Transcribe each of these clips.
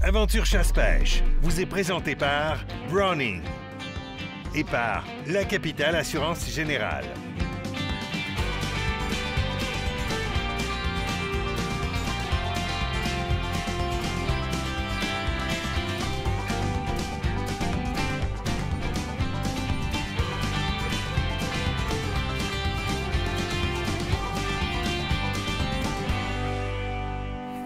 Aventure chasse-pêche vous est présenté par Browning et par La Capitale Assurance Générale.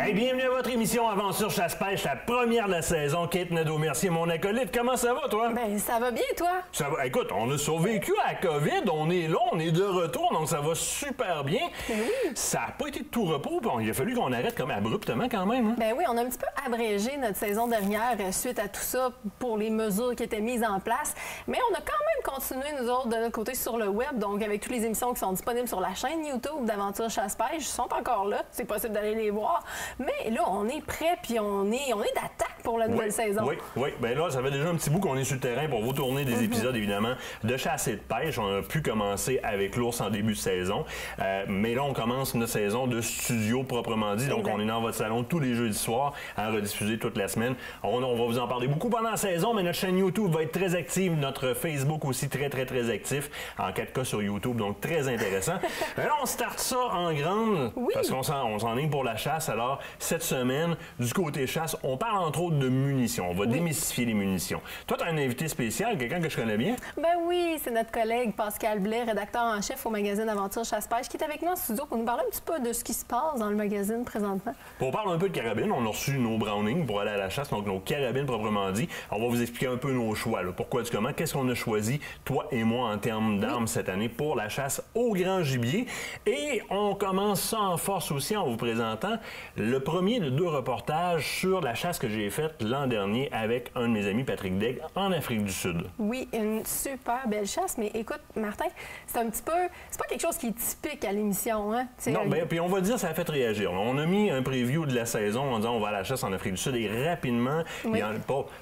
Hey, bienvenue à votre émission Aventure Chasse-Pêche, la première de la saison. Kate Nadeau-Mercier, mon acolyte. Comment ça va, toi? Ben, ça va bien, toi? Ça va. Écoute, on a survécu à la COVID, on est là, on est de retour, donc ça va super bien. Ben oui. Ça n'a pas été de tout repos, puis il a fallu qu'on arrête comme abruptement quand même. Hein? Ben oui, on a un petit peu abrégé notre saison dernière suite à tout ça pour les mesures qui étaient mises en place. Mais on a quand même continué, nous autres, de notre côté sur le web, donc avec toutes les émissions qui sont disponibles sur la chaîne YouTube d'Aventure Chasse-Pêche, sont encore là. C'est possible d'aller les voir. Mais là, on est prêt, puis on est d'attaque pour la nouvelle saison. Oui. Ben là, ça fait déjà un petit bout qu'on est sur le terrain pour vous tourner des épisodes, évidemment, de chasse et de pêche. On a pu commencer avec l'ours en début de saison. Mais là, on commence notre saison de studio proprement dit. Donc, on est dans votre salon tous les jeudis soirs, à rediffuser toute la semaine. On va vous en parler beaucoup pendant la saison, mais notre chaîne YouTube va être très active. Notre Facebook aussi très actif. En 4K sur YouTube, donc très intéressant. Mais là, on starte ça en grande, parce qu'on s'enligne pour la chasse. Alors, cette semaine, du côté chasse, on parle entre autres de munitions. On va démystifier les munitions. Toi, tu as un invité spécial, quelqu'un que je connais bien? Ben oui, c'est notre collègue Pascal Blais, rédacteur en chef au magazine Aventure Chasse-Pêche, qui est avec nous en studio pour nous parler un petit peu de ce qui se passe dans le magazine présentement. On parle un peu de carabines. On a reçu nos Browning pour aller à la chasse, donc nos carabines proprement dit. On va vous expliquer un peu nos choix. Là. Pourquoi, du comment, qu'est-ce qu'on a choisi, toi et moi, en termes d'armes cette année pour la chasse au grand gibier. Et on commence ça en force aussi en vous présentant le premier de 2 reportages sur la chasse que j'ai faite l'an dernier avec un de mes amis, Patrick Daigle, en Afrique du Sud. Oui, une super belle chasse, mais écoute, Martin, c'est un petit peu... C'est pas quelque chose qui est typique à l'émission, hein? Non, bien, puis on va dire, ça a fait réagir. On a mis un preview de la saison en disant on va à la chasse en Afrique du Sud et rapidement, il y en a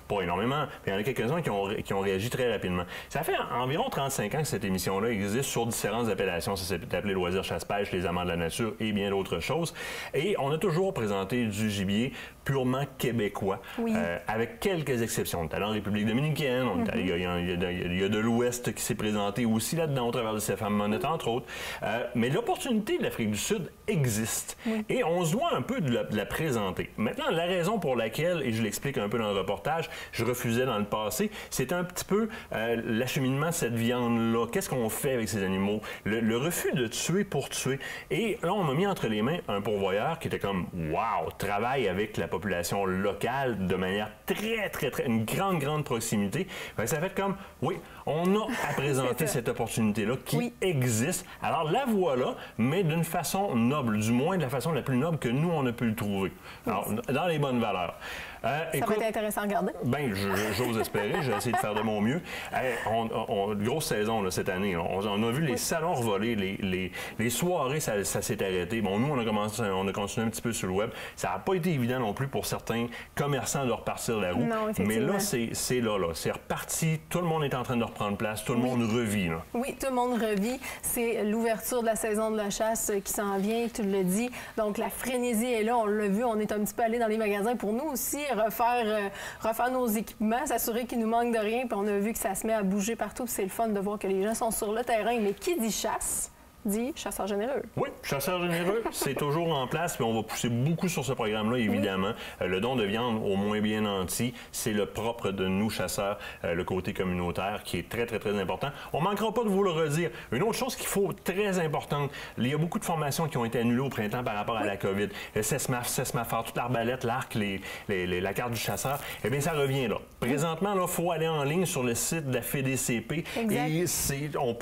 pas énormément, mais il y en a quelques-uns qui ont réagi très rapidement. Ça fait environ 35 ans que cette émission-là existe sur différentes appellations. Ça s'est appelé Loisirs Chasse-Pêche, Les Amants de la Nature et bien d'autres choses. Et on a toujours présenté du gibier purement québécois, avec quelques exceptions. On est allé en République dominicaine, il y a de l'Ouest qui s'est présenté aussi là-dedans, au travers de CFM Monette, entre autres. Mais l'opportunité de l'Afrique du Sud existe. Et on se doit un peu de la présenter. Maintenant, la raison pour laquelle, et je l'explique un peu dans le reportage, je refusais dans le passé, c'est un petit peu l'acheminement de cette viande-là. Qu'est-ce qu'on fait avec ces animaux? Le refus de tuer pour tuer. Et là, on m'a mis entre les mains un pourvoyeur qui était comme, wow, travaille avec la population locale de manière une grande proximité. Ça fait comme, oui, on a à présenter cette opportunité-là qui existe. Alors, la voilà, mais d'une façon noble, du moins de la façon la plus noble que nous, on a pu le trouver. Alors, dans les bonnes valeurs. Ça va être intéressant à regarder. Bien, j'ose espérer. J'ai essayé de faire de mon mieux. Grosse saison là, cette année. Là. On a vu les salons revoler, les soirées, ça s'est arrêté. Bon, nous, on a continué un petit peu sur le web. Ça n'a pas été évident non plus pour certains commerçants de repartir la roue. Non, mais là, c'est là. C'est reparti. Tout le monde est en train de reprendre place. Tout le monde revit. Là. Oui, tout le monde revit. C'est l'ouverture de la saison de la chasse qui s'en vient, tu le dis. Donc, la frénésie est là. On l'a vu. On est un petit peu allé dans les magasins pour nous aussi refaire nos équipements, s'assurer qu'il nous manque de rien. Puis on a vu que ça se met à bouger partout. C'est le fun de voir que les gens sont sur le terrain. Mais qui dit chasse dit chasseur généreux. Oui, chasseur généreux, c'est toujours en place, puis on va pousser beaucoup sur ce programme-là, évidemment. Le don de viande au moins bien nanti, c'est le propre de nous, chasseurs, le côté communautaire, qui est très important. On ne manquera pas de vous le redire. Une autre chose qu'il faut, très importante, il y a beaucoup de formations qui ont été annulées au printemps par rapport à la COVID. SESMAFAR, toute l'arbalète, l'arc, la carte du chasseur, eh bien, ça revient là. Présentement, il faut aller en ligne sur le site de la FEDCP et on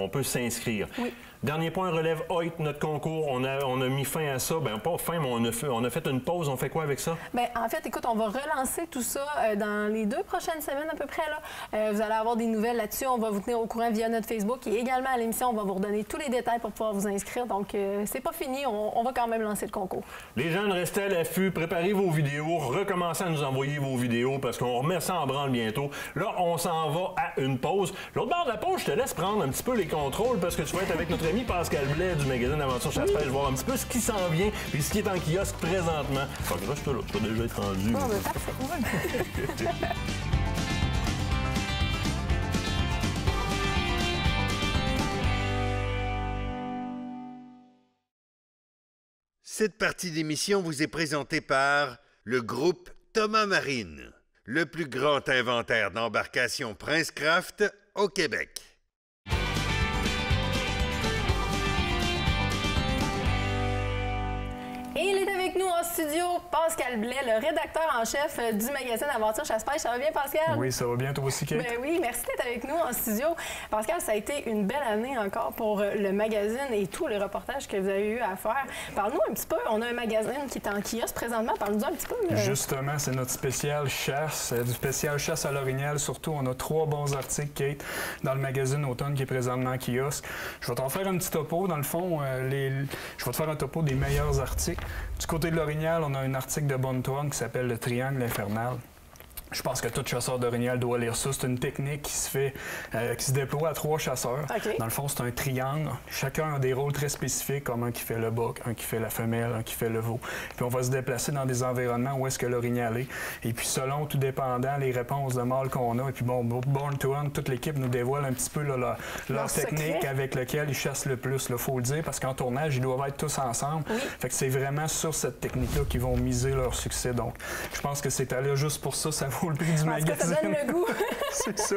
peut s'inscrire. Oui. Dernier point, relève Hoyt, notre concours. On a mis fin à ça. Bien, pas fin, mais on a fait une pause. On fait quoi avec ça? Bien, en fait, écoute, on va relancer tout ça dans les 2 prochaines semaines à peu près. Là. Vous allez avoir des nouvelles là-dessus. On va vous tenir au courant via notre Facebook et également à l'émission, on va vous redonner tous les détails pour pouvoir vous inscrire. Donc, c'est pas fini. On va quand même lancer le concours. Les jeunes, restez à l'affût. Préparez vos vidéos. Recommencez à nous envoyer vos vidéos parce qu'on remet ça en branle bientôt. Là, on s'en va à une pause. L'autre bord de la pause, je te laisse prendre un petit peu les contrôles parce que tu vas être avec notre notre ami Pascal Blais du magazine Aventure Chasse-Pêche, voir un petit peu ce qui s'en vient et ce qui est en kiosque présentement. Donc, reste là, je vais déjà être rendu. Oh, ben, parfait. Cette partie d'émission vous est présentée par le groupe Thomas Marine, le plus grand inventaire d'embarcations Princecraft au Québec. Et il est avec nous en studio, Pascal Blais, le rédacteur en chef du magazine Aventure Chasse-Pêche. Ça va bien, Pascal? Oui, ça va bien, toi aussi, Kate? Ben oui, merci d'être avec nous en studio. Pascal, ça a été une belle année encore pour le magazine et tous les reportages que vous avez eu à faire. Parle-nous un petit peu, on a un magazine qui est en kiosque présentement. Parle-nous un petit peu. Justement, c'est notre spécial chasse, du spécial chasse à l'orignal. Surtout, on a 3 bons articles, Kate, dans le magazine Automne qui est présentement en kiosque. Je vais t'en faire un petit topo. Dans le fond, je vais te faire un topo des meilleurs articles. Du côté de l'orignal, on a un article de Bonne-Toine qui s'appelle Le Triangle infernal. Je pense que tout chasseur d'orignal doit lire ça. C'est une technique qui se déploie à 3 chasseurs. Okay. Dans le fond, c'est un triangle. Chacun a des rôles très spécifiques, comme un qui fait le boc, un qui fait la femelle, un qui fait le veau. Puis on va se déplacer dans des environnements où est-ce que l'orignal est. Et puis selon, tout dépendant, les réponses de mâles qu'on a. Et puis bon, Born to Hunt, toute l'équipe nous dévoile un petit peu là, leur technique secret avec laquelle ils chassent le plus. Il faut le dire, parce qu'en tournage, ils doivent être tous ensemble. Oui. Fait que c'est vraiment sur cette technique-là qu'ils vont miser leur succès. Donc, je pense que c'est allé juste pour ça, ça vaut le prix du magazine. Ça donne le goût. C'est ça.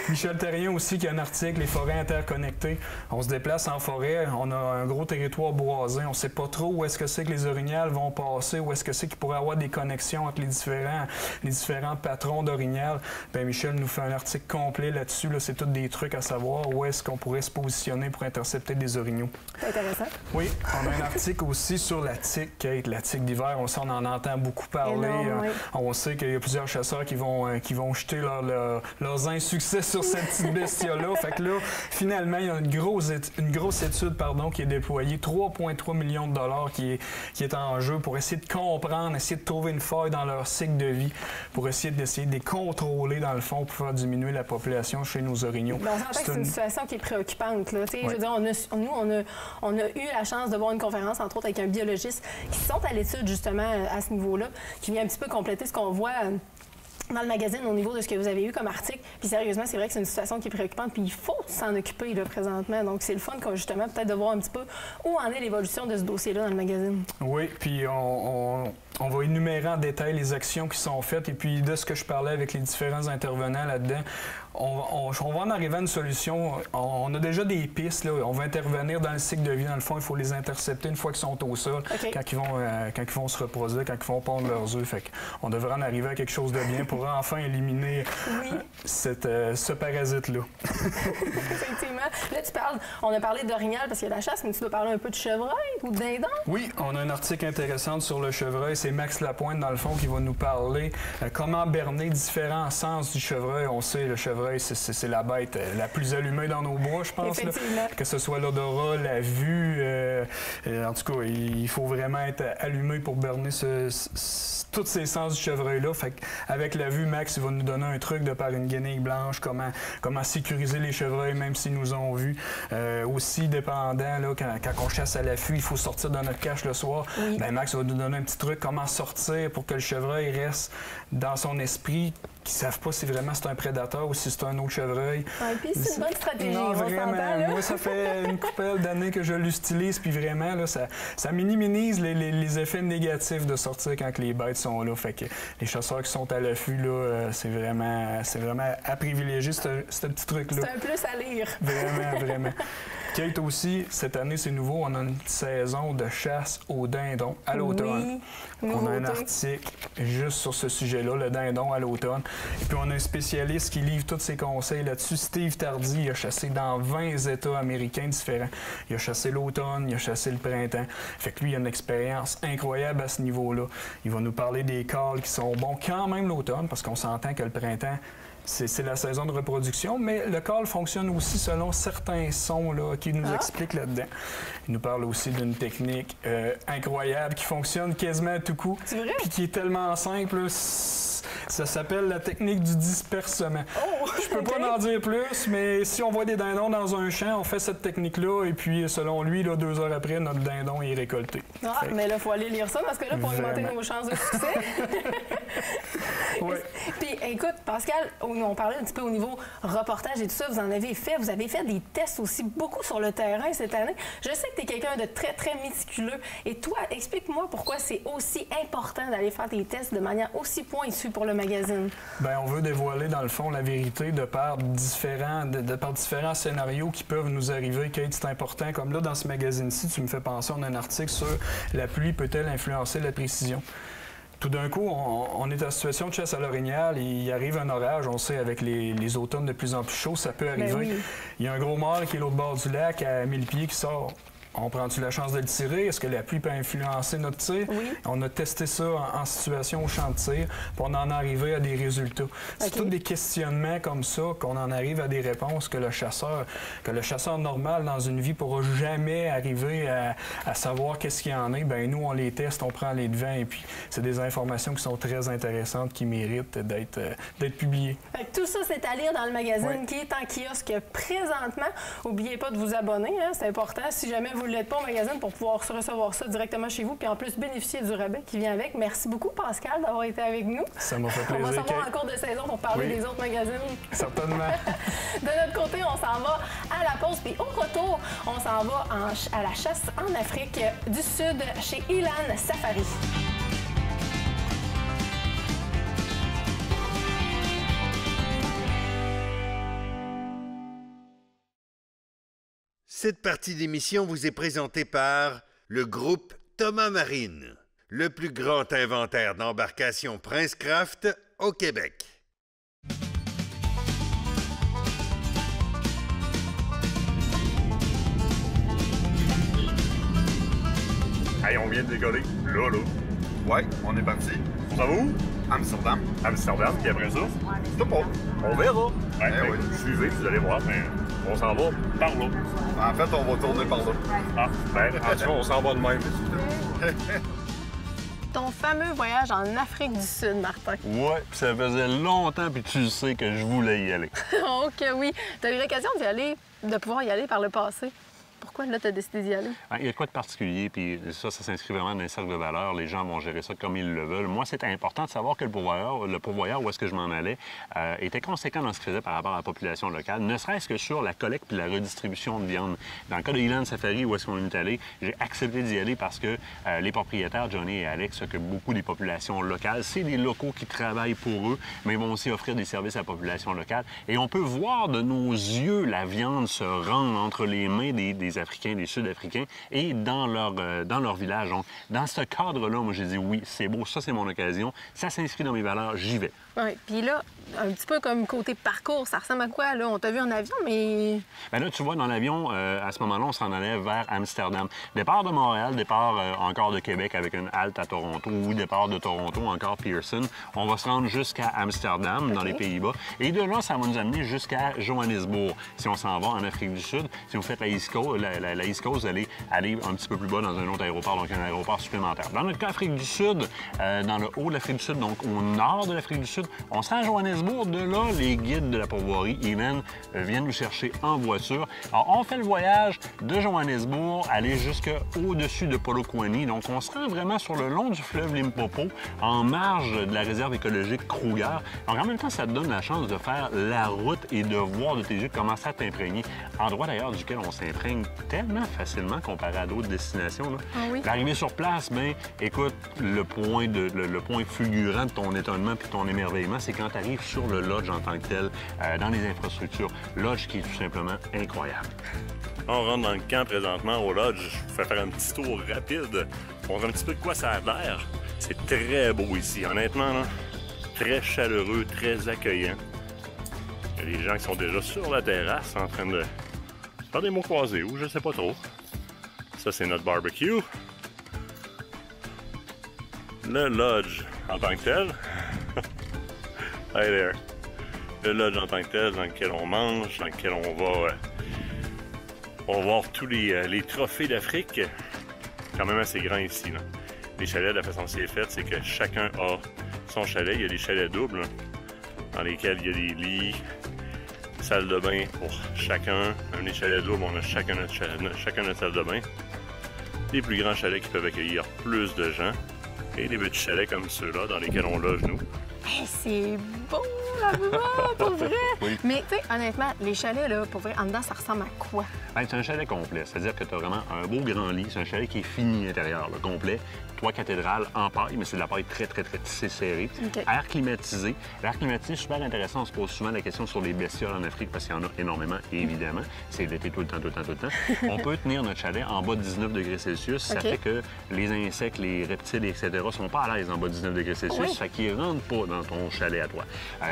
Michel Terrien aussi qui a un article, Les forêts interconnectées. On se déplace en forêt, on a un gros territoire boisé, on ne sait pas trop où est-ce que c'est que les orignals vont passer, où est-ce que c'est qu'il pourrait y avoir des connexions entre les différents patrons d'orignal. Bien, Michel nous fait un article complet là-dessus. Là, c'est tous des trucs à savoir où est-ce qu'on pourrait se positionner pour intercepter des orignaux. C'est intéressant. Oui, on a un article aussi sur la tique, Kate, la tique d'hiver. On en entend beaucoup parler. Énorme, oui. On sait qu'il y a plusieurs chasseurs qui vont jeter leurs insuccès sur cette petite bestia-là. Fait que là, finalement, il y a une grosse étude qui est déployée, 3,3 millions de dollars qui est en jeu pour essayer de comprendre, essayer de trouver une faille dans leur cycle de vie, pour essayer de les contrôler, dans le fond, pour faire diminuer la population chez nos orignaux. Ben, on s'entend que c'est une situation qui est préoccupante. Là. Je veux dire, on a eu la chance de voir une conférence, entre autres, avec un biologiste qui sont à l'étude, justement, à ce niveau-là, qui vient un petit peu compléter ce qu'on voit dans le magazine au niveau de ce que vous avez eu comme article. Puis sérieusement, c'est vrai que c'est une situation qui est préoccupante, puis il faut s'en occuper là, présentement. Donc c'est le fun, justement, peut-être de voir un petit peu où en est l'évolution de ce dossier-là dans le magazine. Oui, puis on va énumérer en détail les actions qui sont faites. Et puis de ce que je parlais avec les différents intervenants là-dedans, on va en arriver à une solution. On a déjà des pistes. Là. On va intervenir dans le cycle de vie. Dans le fond, il faut les intercepter une fois qu'ils sont au sol, okay, quand ils vont se reproduire, quand ils vont pondre leurs œufs. Fait qu'on devrait en arriver à quelque chose de bien pour enfin éliminer ce parasite-là. Effectivement. Là, on a parlé d'orignal parce qu'il y a la chasse, mais tu dois parler un peu de chevreuil ou de dindon? Oui, on a un article intéressant sur le chevreuil. C'est Max Lapointe, dans le fond, qui va nous parler comment berner différents sens du chevreuil. On sait, le chevreuil, c'est la bête la plus allumée dans nos bois, je pense. Là. Que ce soit l'odorat, la vue. En tout cas, il faut vraiment être allumé pour berner tous ces sens du chevreuil-là. Fait avec la vue, Max, il va nous donner un truc de par une guenille blanche, comment sécuriser les chevreuils, même s'ils nous ont vus. Aussi, dépendant, là, quand on chasse à l'affût, il faut sortir de notre cache le soir. Oui. Ben, Max va nous donner un petit truc, comment sortir pour que le chevreuil reste dans son esprit, qui ne savent pas si vraiment c'est un prédateur ou si c'est un autre chevreuil. Ouais, puis c'est une bonne stratégie. Non, vraiment. Moi, ça fait une couple d'années que je l'utilise, puis vraiment, là, ça minimise les effets négatifs de sortir quand les bêtes sont là. Fait que les chasseurs qui sont à l'affût, là, c'est vraiment à privilégier ce petit truc-là. C'est un plus à lire. Vraiment, vraiment. Kate aussi, cette année, c'est nouveau, on a une saison de chasse au dindon à l'automne. Oui, on a un article juste sur ce sujet-là, le dindon à l'automne. Et puis on a un spécialiste qui livre tous ses conseils là-dessus. Steve Tardy, il a chassé dans 20 États américains différents. Il a chassé l'automne, il a chassé le printemps. Fait que lui, il a une expérience incroyable à ce niveau-là. Il va nous parler des cals qui sont bons quand même l'automne, parce qu'on s'entend que le printemps, c'est la saison de reproduction, mais le call fonctionne aussi selon certains sons qu'il nous explique là-dedans. Il nous parle aussi d'une technique incroyable qui fonctionne quasiment à tout coup, puis qui est tellement simple. Ça s'appelle la technique du dispersement. Oh. Je Je peux pas en dire plus, mais si on voit des dindons dans un champ, on fait cette technique-là, et puis selon lui, là, 2 heures après, notre dindon est récolté. Ah, mais là, il faut aller lire ça dans ce cas-là pour augmenter nos chances de succès. Oui. Puis, écoute, Pascal, on parlait un petit peu au niveau reportage et tout ça, vous en avez fait. Vous avez fait des tests aussi beaucoup sur le terrain cette année. Je sais que tu es quelqu'un de très, très méticuleux. Et toi, explique-moi pourquoi c'est aussi important d'aller faire des tests de manière aussi pointue pour le magazine. Bien, on veut dévoiler, dans le fond, la vérité de par différents scénarios qui peuvent nous arriver. Kate, c'est important. Comme là, dans ce magazine-ci, tu me fais penser, on a un article sur la pluie peut-elle influencer la précision. Tout d'un coup, on est en situation de chasse à l'orignal, il arrive un orage, on sait, avec les automnes de plus en plus chauds, ça peut arriver. Oui. Il y a un gros mâle qui est l'autre bord du lac, à 1000 pieds, qui sort. On prend-tu la chance de le tirer? Est-ce que la pluie peut influencer notre tir? Oui. On a testé ça en situation au champ de tir, puis on en est arrivé à des résultats. C'est tous des questionnements comme ça qu'on en arrive à des réponses que le chasseur normal dans une vie pourra jamais arriver à savoir qu'est-ce qu'il y en est. Bien, nous, on les teste, on prend les devants, et puis c'est des informations qui sont très intéressantes, qui méritent d'être publiées. Tout ça, c'est à lire dans le magazine qui est en kiosque présentement. N'oubliez pas de vous abonner, hein, c'est important. Si jamais vous ne l'êtes pas au magazine, pour pouvoir recevoir ça directement chez vous, puis en plus bénéficier du rabais qui vient avec. Merci beaucoup, Pascal, d'avoir été avec nous. Ça m'a fait plaisir. On va se revoir en cours de saison pour parler des autres magazines. Certainement. De notre côté, on s'en va à la pause, puis au retour, on s'en va à la chasse en Afrique du Sud chez Elan Safari. Cette partie d'émission vous est présentée par le groupe Thomas Marine, le plus grand inventaire d'embarcations Princecraft au Québec. Hey, on vient de décoller. Là. Ouais, on est parti. On s'en va où? Amsterdam. Amsterdam, puis après ça? Je sais pas. On verra. Ouais, suivez, vous allez voir, mais on s'en va par là. En fait, on va tourner par là. Ah, ben, en tout cas, on s'en va de même. Ton fameux voyage en Afrique du Sud, Martin. Ouais, puis ça faisait longtemps, puis tu sais que je voulais y aller. Oh que oui. Tu as eu l'occasion de pouvoir y aller par le passé. Pourquoi là, tu as décidé d'y aller? Il y a quoi de particulier, puis ça s'inscrit vraiment dans un cercle de valeurs. Les gens vont gérer ça comme ils le veulent. Moi, c'était important de savoir que le pourvoyeur où est-ce que je m'en allais, était conséquent dans ce qu'il faisait par rapport à la population locale, ne serait-ce que sur la collecte puis la redistribution de viande. Dans le cas de Elan Safari, où est-ce qu'on est allé, j'ai accepté d'y aller parce que les propriétaires, Johnny et Alex, s'occupent beaucoup des populations locales. C'est des locaux qui travaillent pour eux, mais ils vont aussi offrir des services à la population locale. Et on peut voir de nos yeux la viande se rendre entre les mains des Africains, des Sud-Africains, et dans leur village. Donc, dans ce cadre-là, moi, j'ai dit oui, c'est beau, ça, c'est mon occasion, ça s'inscrit dans mes valeurs, j'y vais. Oui, puis là, un petit peu comme côté parcours, ça ressemble à quoi, là? On t'a vu en avion, mais... Bien là, tu vois, dans l'avion, à ce moment-là, on s'en allait vers Amsterdam. Départ de Montréal, départ encore de Québec avec une halte à Toronto, ou départ de Toronto, encore Pearson. On va se rendre jusqu'à Amsterdam, dans les Pays-Bas. Et de là, ça va nous amener jusqu'à Johannesburg. Si on s'en va en Afrique du Sud, si vous faites la East Coast, la East Coast, vous allez aller un petit peu plus bas dans un autre aéroport, donc un aéroport supplémentaire. Dans notre cas, Afrique du Sud, dans le haut de l'Afrique du Sud, donc au nord de l'Afrique du Sud, on se rend à Johannesburg. De là, les guides de la pourvoirie Elan viennent nous chercher en voiture. Alors, on fait le voyage de Johannesburg, aller jusqu'au-dessus de Polokwane. Donc, on se rend vraiment sur le long du fleuve Limpopo, en marge de la réserve écologique Kruger. Donc, en même temps, ça te donne la chance de faire la route et de voir de tes yeux comment ça t'imprégner. Endroit d'ailleurs duquel on s'imprègne tellement facilement comparé à d'autres destinations. Là. Ah oui? L'arrivée sur place, bien, écoute, le point fulgurant de ton étonnement puis de ton émerveillement, c'est quand tu arrives sur le lodge en tant que tel, dans les infrastructures. Lodge qui est tout simplement incroyable. On rentre dans le camp présentement au lodge. Je vais faire un petit tour rapide pour voir un petit peu de quoi ça a l'air. C'est très beau ici, honnêtement. Là. Très chaleureux, très accueillant. Il y a des gens qui sont déjà sur la terrasse en train de faire des mots croisés ou je sais pas trop. Ça, c'est notre barbecue. Le lodge en tant que tel. Hey there. Le lodge en tant que tel, dans lequel on mange, dans lequel on va voir tous les trophées d'Afrique. Quand même assez grand ici. Là. Les chalets, de la façon dont c'est fait, c'est que chacun a son chalet. Il y a des chalets doubles, là, dans lesquels il y a des lits, salle de bain pour chacun. Dans les chalets doubles, on a chacun notre salle de bain. Des plus grands chalets qui peuvent accueillir plus de gens. Et des petits chalets comme ceux-là dans lesquels on loge, nous. Hey, c'est beau, là-bas, pour vrai! Oui. Mais, tu sais, honnêtement, les chalets, là, pour vrai, en dedans, ça ressemble à quoi? Ben, c'est un chalet complet, c'est-à-dire que tu as vraiment un beau grand lit. C'est un chalet qui est fini à l'intérieur, complet. 3 cathédrales en paille, mais c'est de la paille très, très, très tissée, serrée. Okay. Air climatisé. L'air climatisé, super intéressant. On se pose souvent la question sur les bestioles en Afrique parce qu'il y en a énormément, évidemment. C'est l'été tout le temps, tout le temps, tout le temps. On peut tenir notre chalet en bas de 19 degrés Celsius. Ça fait que les insectes, les reptiles, etc. sont pas à l'aise en bas de 19 degrés Celsius. Oui. Ça fait qu'ils ne rentrent pas dans ton chalet à toi.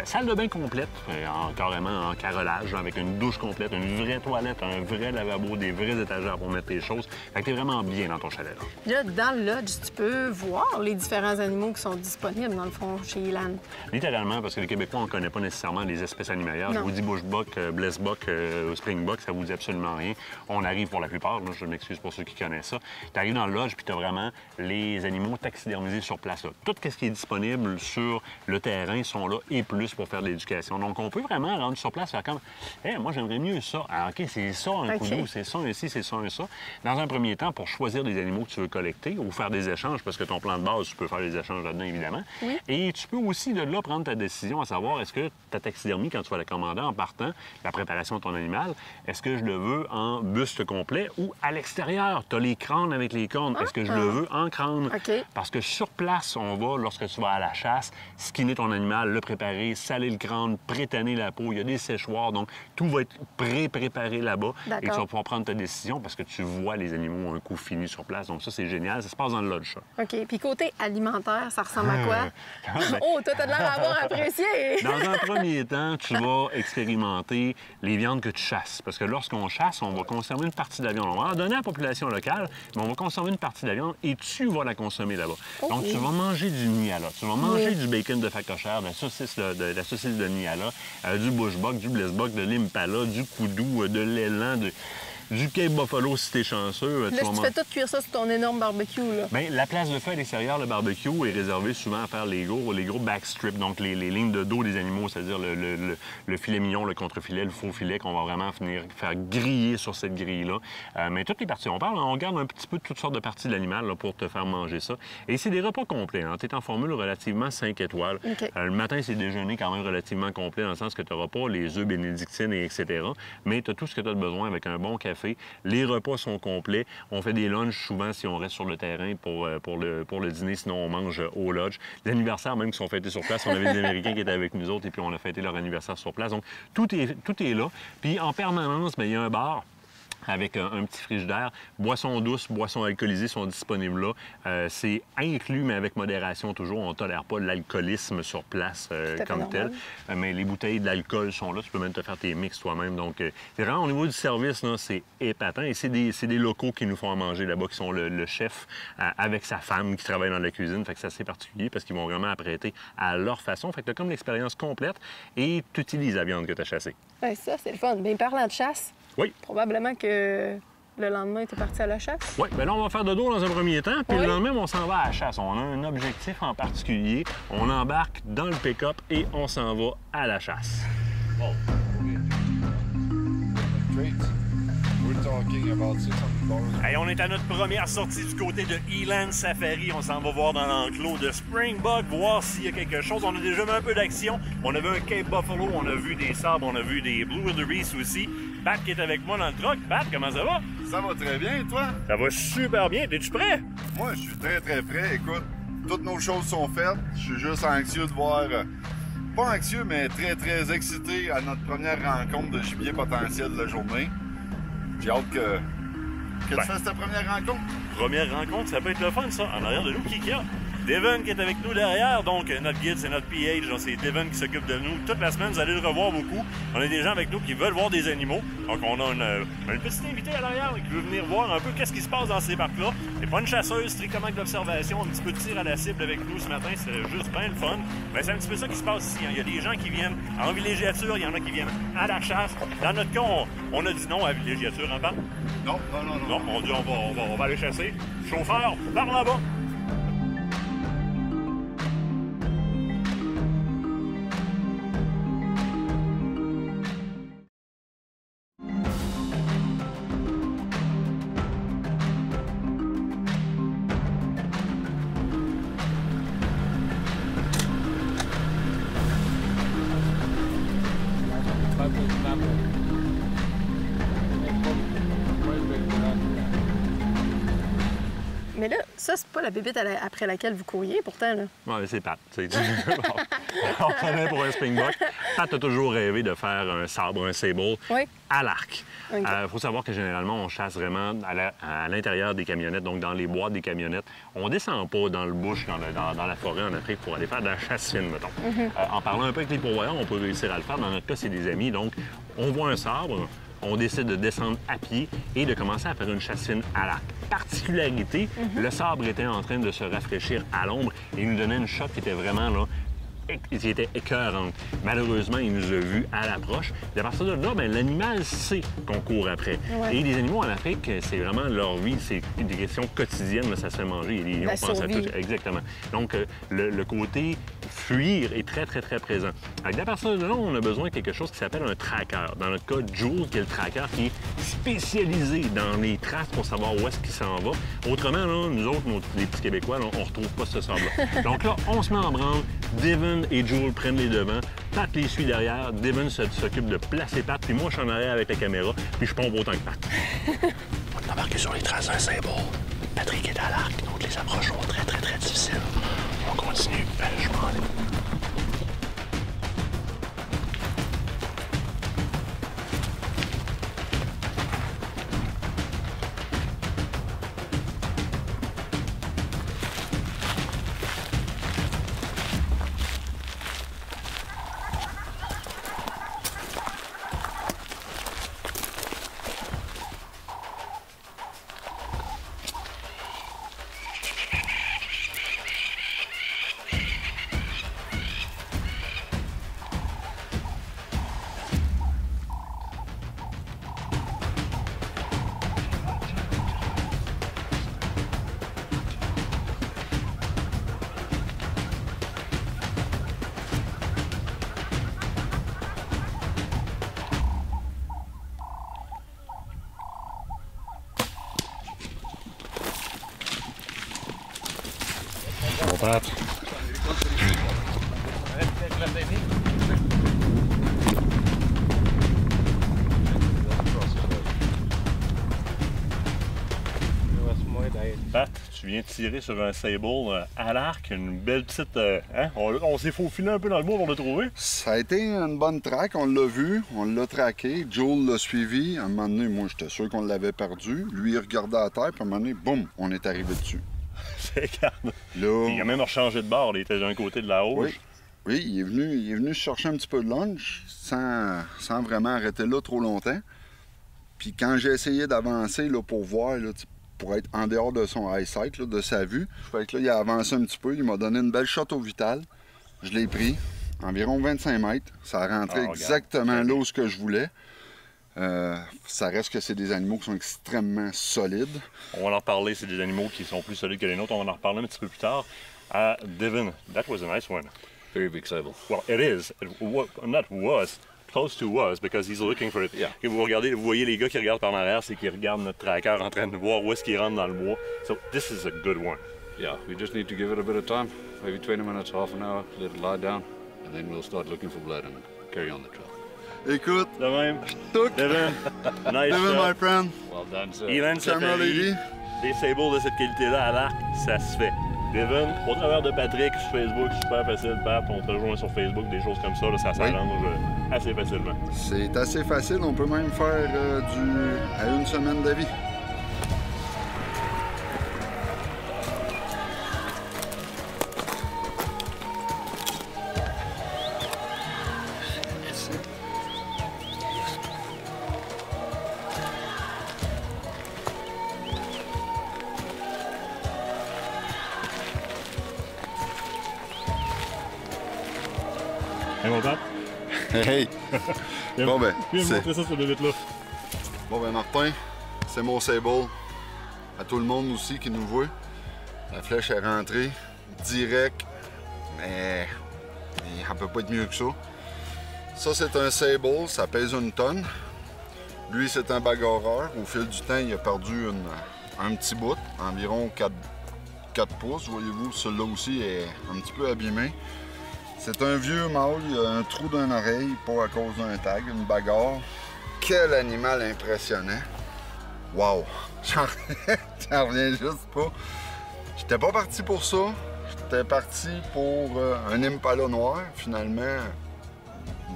Salle de bain complète, carrément en carrelage, avec une douche complète, une vraie toilette, un vrai lavabo, des vraies étagères pour mettre tes choses. Fait que t'es vraiment bien dans ton chalet. Là, dans le lodge, tu peux voir les différents animaux qui sont disponibles, dans le fond, chez Ilan. Littéralement, parce que les Québécois, on ne connaît pas nécessairement les espèces animalières. Je vous dis bushbuck, blessbuck, springbuck, ça vous dit absolument rien. On arrive pour la plupart, là, je m'excuse pour ceux qui connaissent ça. Tu arrives dans le lodge, puis tu as vraiment les animaux taxidermisés sur place. Là. Tout ce qui est disponible sur le terrain sont là et plus pour faire de l'éducation. Donc, on peut vraiment rendre sur place, faire comme hey, moi, j'aimerais mieux ça. Ah, OK, c'est ça un coudou, c'est ça un ci, c'est ça un ça. Dans un premier temps, pour choisir des animaux que tu veux collecter ou faire des échanges, parce que ton plan de base, tu peux faire des échanges là-dedans, évidemment. Oui. Et tu peux aussi, de là, prendre ta décision à savoir est-ce que ta taxidermie, quand tu vas la commander en partant, la préparation de ton animal, est-ce que je le veux en buste complet ou à l'extérieur? Tu as les crânes avec les cornes. Est-ce que je le veux en crâne? Parce que sur place, on va, lorsque tu vas à la chasse, skinner ton animal, le préparer, saler le crâne, prétanner la peau. Il y a des séchoirs, donc tout va être préparé là-bas. Et tu vas pouvoir prendre ta décision parce que tu vois les animaux un coup finis sur place. Donc ça, c'est génial. Ça se passe dans le lodge, ça. OK. Puis côté alimentaire, ça ressemble à quoi? Oh, toi, t'as de l'air d'avoir apprécié! Dans un premier temps, tu vas expérimenter les viandes que tu chasses. Parce que lorsqu'on chasse, on va conserver une partie de la viande. On va en donner à la population locale, mais on va conserver une partie de la viande et tu vas la consommer là-bas. Donc, tu vas manger du niala, tu vas manger du bacon de phacochère, de la saucisse de niala, du bushbuck, du blessbuck, de l'impala, du koudou, de l'élan, du Cape Buffalo si t'es chanceux. Là, tu fais tout cuire ça sur ton énorme barbecue, là. Bien, la place de feu à l'extérieur, le barbecue, est réservé souvent à faire les gros backstrips, donc les lignes de dos des animaux, c'est-à-dire le filet mignon, le contre-filet, le faux filet qu'on va vraiment venir faire griller sur cette grille-là. Mais toutes les parties, on garde un petit peu de toutes sortes de parties de l'animal là, pour te faire manger ça. Et c'est des repas complets. Hein. Tu es en formule relativement 5 étoiles. Le matin, c'est déjeuner quand même relativement complet, dans le sens que tu n'auras pas les œufs bénédictines, etc. Mais tu as tout ce que tu as besoin avec un bon café. Les repas sont complets. On fait des lunchs souvent si on reste sur le terrain pour le dîner, sinon on mange au lodge. Les anniversaires même qui sont fêtés sur place, on avait des Américains qui étaient avec nous autres et puis on a fêté leur anniversaire sur place. Donc tout est là. Puis en permanence, bien, il y a un bar avec un petit frigidaire. Boissons douces, boissons alcoolisées sont disponibles là. C'est inclus, mais avec modération toujours. On ne tolère pas l'alcoolisme sur place comme tel. Mais les bouteilles d'alcool sont là. Tu peux même te faire tes mix toi-même. Donc, c'est vraiment au niveau du service, c'est épatant. Et c'est des locaux qui nous font à manger là-bas, qui sont le chef avec sa femme qui travaille dans la cuisine. Fait que c'est assez particulier parce qu'ils vont vraiment apprêter à leur façon. Fait que tu as comme l'expérience complète et tu utilises la viande que tu as chassée. Ouais, ça, c'est le fun. Bien, parlant de chasse, oui. Probablement que le lendemain, tu es parti à la chasse. Oui, bien là, on va faire dodo dans un premier temps, puis le lendemain, on s'en va à la chasse. On a un objectif en particulier. On embarque dans le pick-up et on s'en va à la chasse. Bon. Hey, on est à notre première sortie du côté de Eland Safari. On s'en va voir dans l'enclos de Springbok, voir s'il y a quelque chose. On a déjà vu un peu d'action. On a vu un Cape Buffalo, on a vu des sabres, on a vu des Blue Wildebeest aussi. Pat qui est avec moi dans le truck. Pat, comment ça va? Ça va très bien, et toi? Ça va super bien. T'es-tu prêt? Moi, je suis très, très prêt. Écoute, toutes nos choses sont faites. Je suis juste anxieux de voir... pas anxieux, mais très, très excité à notre première rencontre de gibier potentiel de la journée. J'ai hâte que tu fasses ta première rencontre. Première rencontre, ça peut être le fun, ça. En arrière de nous, qui y a? Devon qui est avec nous derrière, donc notre guide, c'est notre PH, donc c'est Devon qui s'occupe de nous. Toute la semaine, vous allez le revoir beaucoup. On a des gens avec nous qui veulent voir des animaux. Donc on a une petite invitée à l'arrière qui veut venir voir un peu qu'est-ce qui se passe dans ces parcs-là. C'est pas une chasseuse, strictement de l'observation, un petit peu de tir à la cible avec nous ce matin, c'est juste bien le fun. Mais c'est un petit peu ça qui se passe ici. Hein. Il y a des gens qui viennent en villégiature, il y en a qui viennent à la chasse. Dans notre cas, on a dit non à la villégiature, hein, Pat? Non. Non, on dit on va aller chasser. Chauffeur, par là-bas. Ça, c'est pas la bébête après laquelle vous couriez, pourtant, là. Oui, c'est Pat. On prenait pour un springbuck. Pat a toujours rêvé de faire un sabre, un sable, à l'arc. Il faut savoir que généralement, on chasse vraiment à l'intérieur des camionnettes, donc dans les boîtes des camionnettes. On descend pas dans le bush, dans la forêt en Afrique pour aller faire de la chasse fine, mettons. En parlant un peu avec les pourvoyeurs, on peut réussir à le faire. Dans notre cas, c'est des amis. Donc, on voit un sabre, on décide de descendre à pied et de commencer à faire une chasse fine à l'arc. Particularité, le sabre était en train de se rafraîchir à l'ombre et il nous donnait une shot qui était vraiment là, qui était écœurante. Malheureusement, il nous a vus à l'approche. À partir de là, l'animal sait qu'on court après. Et les animaux en Afrique, c'est vraiment leur vie, c'est des questions quotidiennes, là, ça se fait manger. Les lions pensent à tout. Exactement. Donc, le côté fuir est très, très, très présent. À partir de là, on a besoin de quelque chose qui s'appelle un tracker. Dans notre cas, Jules, qui est le tracker qui est spécialisé dans les traces pour savoir où est-ce qu'il s'en va. Autrement, là, nous autres, les petits Québécois, là, on ne retrouve pas ce sable-là. Donc là, on se met en branle. Devin et Jules prennent les devants. Pat les suit derrière. Devin s'occupe de placer Pat. Puis moi, je suis en arrière avec la caméra. Puis je pompe autant que Pat. On est embarqué sur les traces d'un sable. Patrick est à l'arc, donc les approches sont très, très, très difficiles. On continue. Je m'en vais. Pat. Pat, tu viens de tirer sur un sable à l'arc, une belle petite... hein? On s'est faufilé un peu dans le bois pour le trouver. Ça a été une bonne traque, on l'a vu, on l'a traqué, Joel l'a suivi. À un moment donné, moi, j'étais sûr qu'on l'avait perdu. Lui, il regardait à terre, puis à un moment donné, boum, on est arrivé dessus. C'est calme. Là... Il a même changé de bord, il était d'un côté de la hauche. Oui, il est venu chercher un petit peu de lunch sans vraiment arrêter là trop longtemps. Puis quand j'ai essayé d'avancer là, pour voir, là, pour être en dehors de son eyesight, là, de sa vue, fait que là, il a avancé un petit peu, il m'a donné une belle shot au vital. Je l'ai pris, environ 25 mètres. Ça a rentré exactement là où ce que je voulais. Ça reste que c'est des animaux qui sont extrêmement solides. On va en reparler, c'est des animaux qui sont plus solides que les nôtres. On va en reparler un petit peu plus tard. Devin, that was a nice one. Very big sable. Well, it is. Close to was, because he's looking for it. Yeah. Et vous voyez les gars qui regardent par en arrière, c'est qu'ils regardent notre tracker en train de voir où est-ce qu'il rentre dans le bois. So this is a good one. Yeah, we just need to give it a bit of time. Maybe 20 minutes, half an hour, let it lie down, and then we'll start looking for blood and carry on the trail. Écoute, de même. Devin, nice Devin, my friend. Well done, sir. Ilan Safari, des sables de cette qualité-là à l'arc, ça se fait. Devin, au travers de Patrick sur Facebook, super facile, Pat, on te rejoint sur Facebook, des choses comme ça, là, ça s'arrange assez facilement. C'est assez facile, on peut même faire à une semaine de vie. Hey, mon Pat. Hey! Bon ben, viens me montrer ça sur le vite-là. Bon ben, Martin, c'est mon sable. À tout le monde aussi qui nous voit. La flèche est rentrée direct, mais elle peut pas être mieux que ça. Ça, c'est un sable, ça pèse 1 tonne. Lui, c'est un bagarreur. Au fil du temps, il a perdu un petit bout, environ 4 pouces. Voyez-vous, celui-là aussi est un petit peu abîmé. C'est un vieux mâle, il a un trou d'une oreille, pas à cause d'un tag, une bagarre. Quel animal impressionnant! Wow! J'en reviens juste pas. J'étais pas parti pour ça. J'étais parti pour un Impala noir, finalement.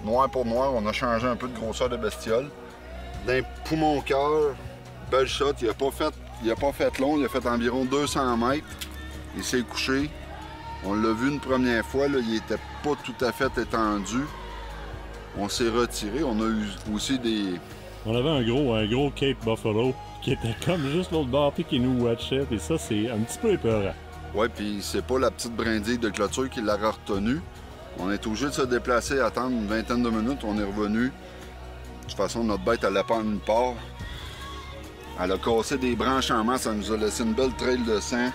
Noir pour noir, on a changé un peu de grosseur de bestiole. D'un poumon-cœur, belle shot. Il a pas fait long, il a fait environ 200 mètres. Il s'est couché. On l'a vu une première fois, là, il était pas tout à fait étendu. On s'est retiré. On a eu aussi des... On avait un gros Cape Buffalo qui était comme juste l'autre bord puis qui nous watchait. Et ça, c'est un petit peu épeurant. Ouais, puis c'est pas la petite brindille de clôture qui l'a retenu. On est obligé de se déplacer, attendre une vingtaine de minutes. On est revenu. De toute façon, notre bête, elle n'a pas une part. Elle a cassé des branches en masse. Ça nous a laissé une belle trail de sang.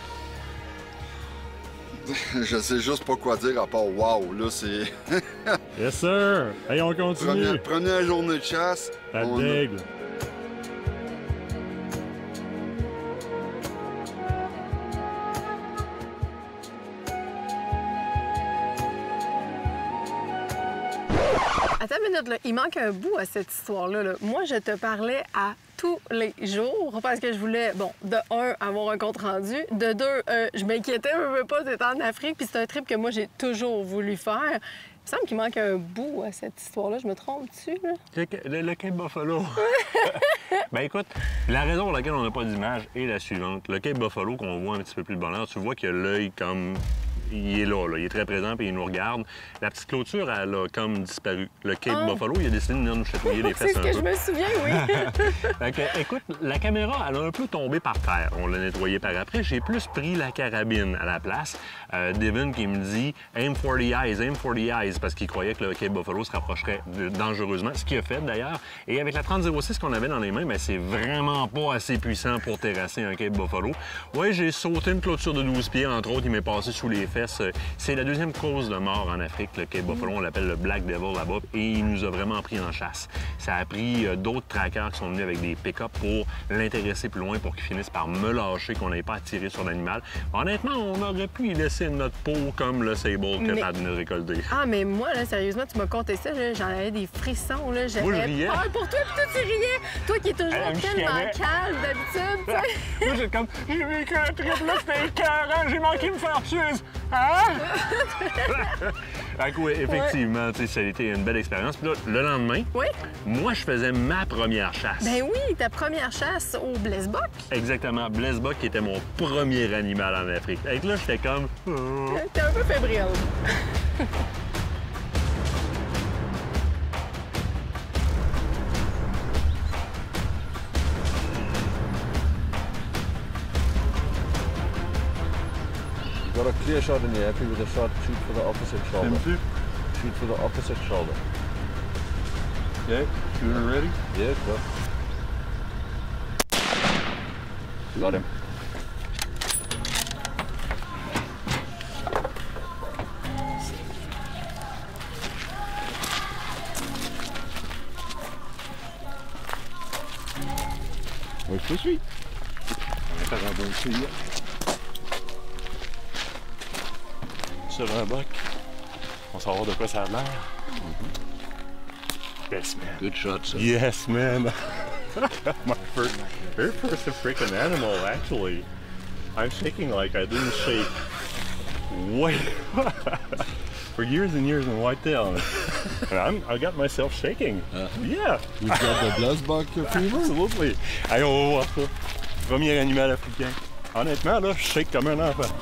Je sais juste pas quoi dire à part « wow ». Là, c'est... Yes, sir! Hey, on continue! Première journée de chasse. Pas d'aigle. Attends une minute, là. Il manque un bout à cette histoire-là. Là. Moi, je te parlais à tous les jours parce que je voulais, bon, de un, avoir un compte rendu. De deux, je m'inquiétais un peu pas d'être en Afrique. Puis c'est un trip que moi, j'ai toujours voulu faire. Il me semble qu'il manque un bout à cette histoire-là. Je me trompe-tu, là? Le Cape Buffalo. Ben écoute, la raison pour laquelle on n'a pas d'image est la suivante. Le Cape Buffalo, qu'on voit un petit peu plus de bonheur, tu vois que l'œil comme... Il est là, il est très présent et il nous regarde. La petite clôture, elle a comme disparu. Le Cape Buffalo, il a décidé de venir nous chatouiller les fesses un peu. C'est ce que je me souviens, oui. Fait que, écoute, la caméra, elle a un peu tombé par terre. On l'a nettoyée par après. J'ai plus pris la carabine à la place. Devin qui me dit « aim for the eyes », parce qu'il croyait que le Cape Buffalo se rapprocherait dangereusement, ce qu'il a fait d'ailleurs. Et avec la 30-06 qu'on avait dans les mains, bien, c'est vraiment pas assez puissant pour terrasser un Cape Buffalo. Ouais, j'ai sauté une clôture de 12 pieds, entre autres, il m'est passé sous les fesses. C'est la deuxième cause de mort en Afrique, le Cape Buffalo, on l'appelle le Black Devil là-bas, et il nous a vraiment pris en chasse. Ça a pris d'autres trackers qui sont venus avec des pick-up pour l'intéresser plus loin, pour qu'il finisse par me lâcher, qu'on n'ait pas à tirer sur l'animal. Honnêtement, on aurait pu y laisser notre peau comme le sable que tu as venu récolter. Ah, mais moi, là, sérieusement, tu m'as conté ça, j'en avais des frissons, là. Moi, je riais. Ah, pour toi, puis toi, tu riais. Toi qui es toujours tellement calme d'habitude, tu sais. Moi, j'ai comme, j'ai vécu un trip, là, c'était écœurant, j'ai manqué de me faire tuer. Hein? Oui, effectivement, ouais. Ça a été une belle expérience. Puis là, le lendemain, oui? Moi, je faisais ma première chasse. Ben oui, ta première chasse au blesbok. Exactement. Blesbok qui était mon premier animal en Afrique. Et là, j'étais comme... T'es un peu fébrile. Got a clear shot in the air, with a shot, shoot for the opposite shoulder. Shoot for the opposite shoulder. Okay, shooter ready? Yeah, go. Got him. Oui, je te suis. On va faire un bon tir. Sur un buck. On saura de quoi ça a l'air. Yes, man. Good shot, sir. Yes, man. My very first freaking animal, actually. I'm shaking like I didn't shake way for years and years in whitetail. And I got myself shaking. Yeah. You got the blesbok fever? Absolutely. Allez, on va voir ça. Premier animal africain. Honnêtement, là, je shake comme un enfant.